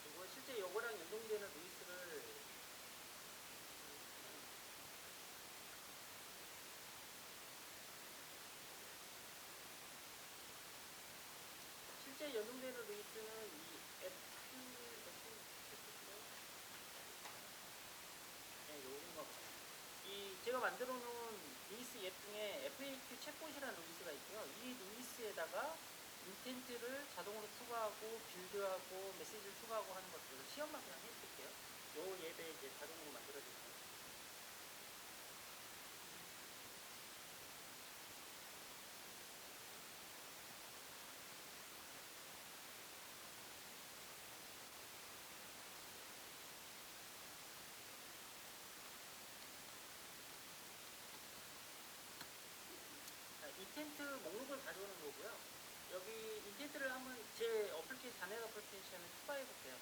그리고 실제 요거랑 연동되는 루이스를 실제 연동되는 루이스는 이 요건가 보다. 이 제가 만들어 놓은 루이스 앱 중에 FAQ 챗봇이라는 루이스가 있고요. 이 루이스에다가 인텐트를 자동으로 추가하고 빌드하고 메시지를 추가하고 하는 것들을 시험만 그냥 해드릴게요. 요 앱에 이제 자동으로 만들어지는 인텐트 목록을 가져오는 거고요. 여기 인텐트를 한번 제 어플리케이션, 자넷 어플리케이션을 추가해 볼게요.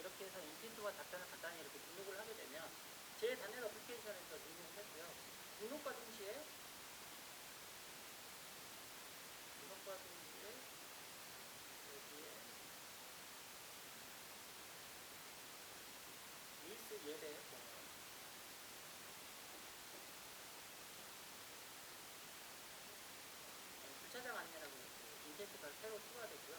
이렇게 해서 인텐트와 답변을 간단히 이렇게 등록을 하게 되면 제 단넷 어플리케이션에서 등록을 했고요. 등록과 동시에 여기에 루이스 앱에 보면 주차장 안내라고 이렇게 인텐트가 새로 추가되고요.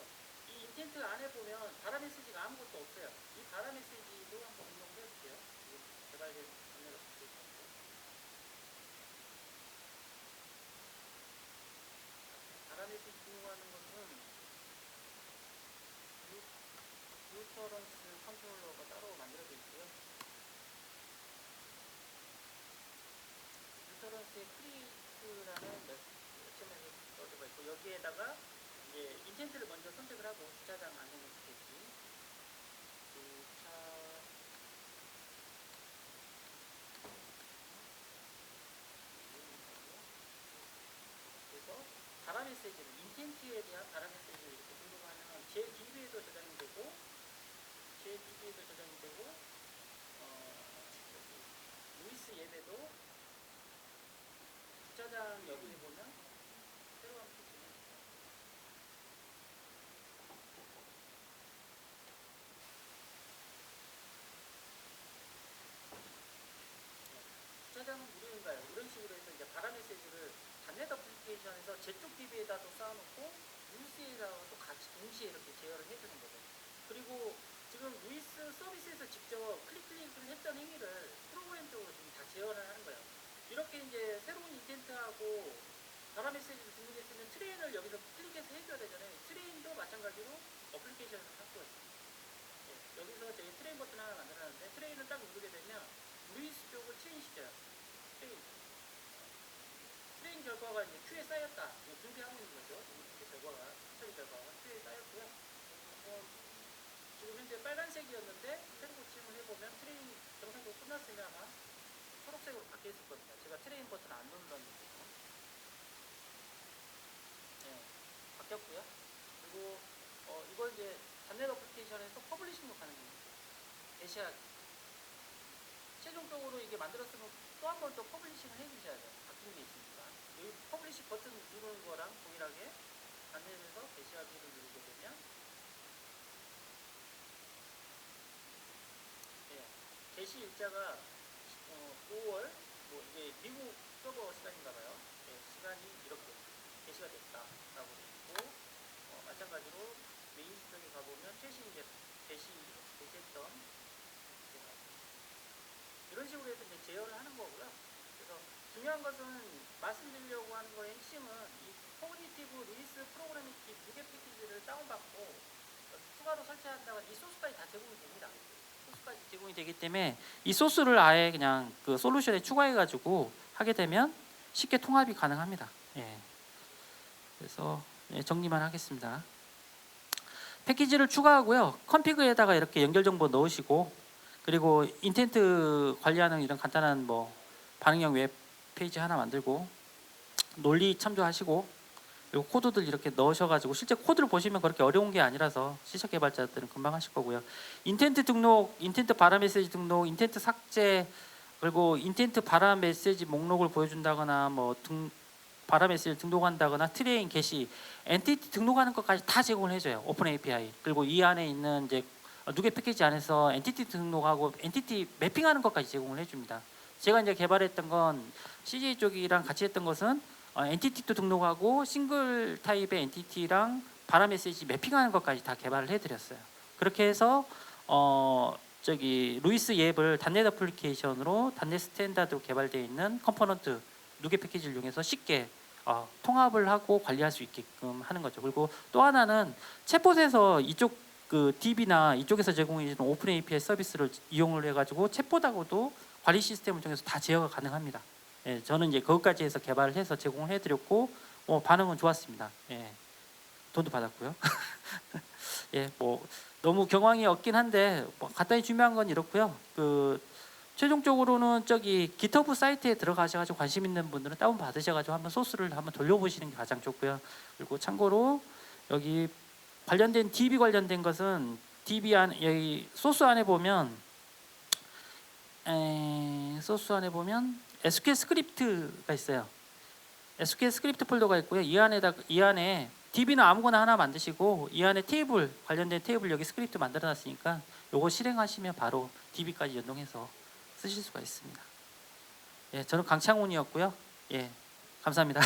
이 인텐트 안에 보면 바라 메시지가 아무것도 없어요. 이 바라 메시지도 한번 등록을 해볼게요. 지금 개발된 단넷 어플리케이션으로. 바라 메시지 등록하는 것은 루터런스 컨트롤러가 따로 만들어져 있고요. 루터런스의 크리트라는 HTML 써져 있고 여기에다가 이제 인텐트를 먼저 선택을 하고 주차장 안내 메시지 그래서 바라 메시지를 인텐트에 대한 바라 메시지를 이렇게 등록하면 제 DB에도 저장이 되고 루이스 앱에도 어플리케이션에서 제 쪽 DB에다 또 쌓아놓고 루이스에다가도 같이 동시에 이렇게 제어를 해주는 거죠. 그리고 지금 루이스 서비스에서 직접 클릭을 했던 행위를 프로그램 쪽으로 지금 다 제어를 하는 거예요. 이렇게 이제 새로운 인텐트하고 바람 메시지를 등록했으면 트레인을 여기서 클릭해서 해줘야 되잖아요. 트레인도 마찬가지로 어플리케이션에서 할 수가 있어요. 예, 여기서 저희 트레인 버튼 하나 만들어놨는데 트레인을 딱 누르게 되면 루이스 쪽을 체인시켜요. 트레인 결과가 이제 큐에 쌓였다. 준비하고 있는 거죠. 이렇게 결과가, 처리 결과가 큐에 쌓였고요. 지금 현재 빨간색이었는데 새로 고침을 해보면 트레인 정상적으로 끝났으면 아마 초록색으로 바뀌어 있을 겁니다. 제가 트레인 버튼 안 누른다는 거죠. 네, 바뀌었고요. 그리고 이걸 이제 단넷 어플리케이션에서 퍼블리싱도 가능합니다. 게시하기. 최종적으로 이게 만들었으면 또 한 번 더 퍼블리싱을 해주셔야 돼요. 바뀐 게 있으니까. 여기 퍼블리시 버튼 누르는 거랑 동일하게 단넷에서 게시하기를 누르게 되면 예, 게시 일자가 5월 뭐 이게 미국 서버 시간인가 봐요. 예, 시간이 이렇게 게시가 됐다라고 돼 있고 마찬가지로 메인 쪽에 가보면 최신 이제 게시했던 이런 식으로 해서 이제 제어를 하는 거고요. 그래서 중요한 것은 말씀드리려고 하는 거의 핵심은 이 코그니티브 루이스 프로그래미틱 2개 패키지를 다운받고 추가로 설치한다가 이 소스까지 다 제공이 됩니다. 소스까지 제공이 되기 때문에 이 소스를 아예 그냥 그 솔루션에 추가해가지고 하게 되면 쉽게 통합이 가능합니다. 예. 그래서 정리만 하겠습니다. 패키지를 추가하고요. 컨피그에다가 이렇게 연결 정보 넣으시고 그리고 인텐트 관리하는 이런 간단한 뭐 반응형 웹 페이지 하나 만들고 논리 참조하시고 그리고 코드들 이렇게 넣으셔가지고 실제 코드를 보시면 그렇게 어려운 게 아니라서 C# 개발자들은 금방 하실 거고요. 인텐트 등록, 인텐트 발화 메시지 등록, 인텐트 삭제 그리고 인텐트 발화 메시지 목록을 보여준다거나 뭐 발화 메시지를 등록한다거나 트레인 게시, 엔티티 등록하는 것까지 다 제공을 해줘요. 오픈 API. 그리고 이 안에 있는 이제 누게 패키지 안에서 엔티티 등록하고 엔티티 매핑하는 것까지 제공을 해줍니다. 제가 이제 개발했던 건 CJ 쪽이랑 같이 했던 것은 엔티티도 등록하고 싱글 타입의 엔티티랑 발화 메시지 매핑하는 것까지 다 개발을 해드렸어요. 그렇게 해서 저기 루이스 앱을 단넷 어플리케이션으로 단넷 스탠다드로 개발되어 있는 컴포넌트 누게 패키지를 이용해서 쉽게 통합을 하고 관리할 수 있게끔 하는 거죠. 그리고 또 하나는 챗봇에서 이쪽 그 DB나 이쪽에서 제공해주는 오픈 API 서비스를 이용을 해가지고 챗봇하고도 관리 시스템을 통해서 다 제어가 가능합니다. 예, 저는 이제 그것까지 해서 개발을 해서 제공을 해드렸고 반응은 좋았습니다. 예, 돈도 받았고요. 예, 뭐 너무 경황이 없긴 한데 뭐 간단히 중요한 건 이렇고요. 그 최종적으로는 저기 GitHub 사이트에 들어가셔가지고 관심 있는 분들은 다운 받으셔가지고 한번 소스를 한번 돌려보시는 게 가장 좋고요. 그리고 참고로 여기 관련된 DB 관련된 것은 DB 안 여기 소스 안에 보면 SQL 스크립트가 있어요. SQL 스크립트 폴더가 있고요. 이 안에 DB는 아무거나 하나 만드시고 이 안에 테이블 관련된 테이블 여기 스크립트 만들어놨으니까 요거 실행하시면 바로 DB까지 연동해서 쓰실 수가 있습니다. 예, 저는 강창훈이었고요. 예, 감사합니다.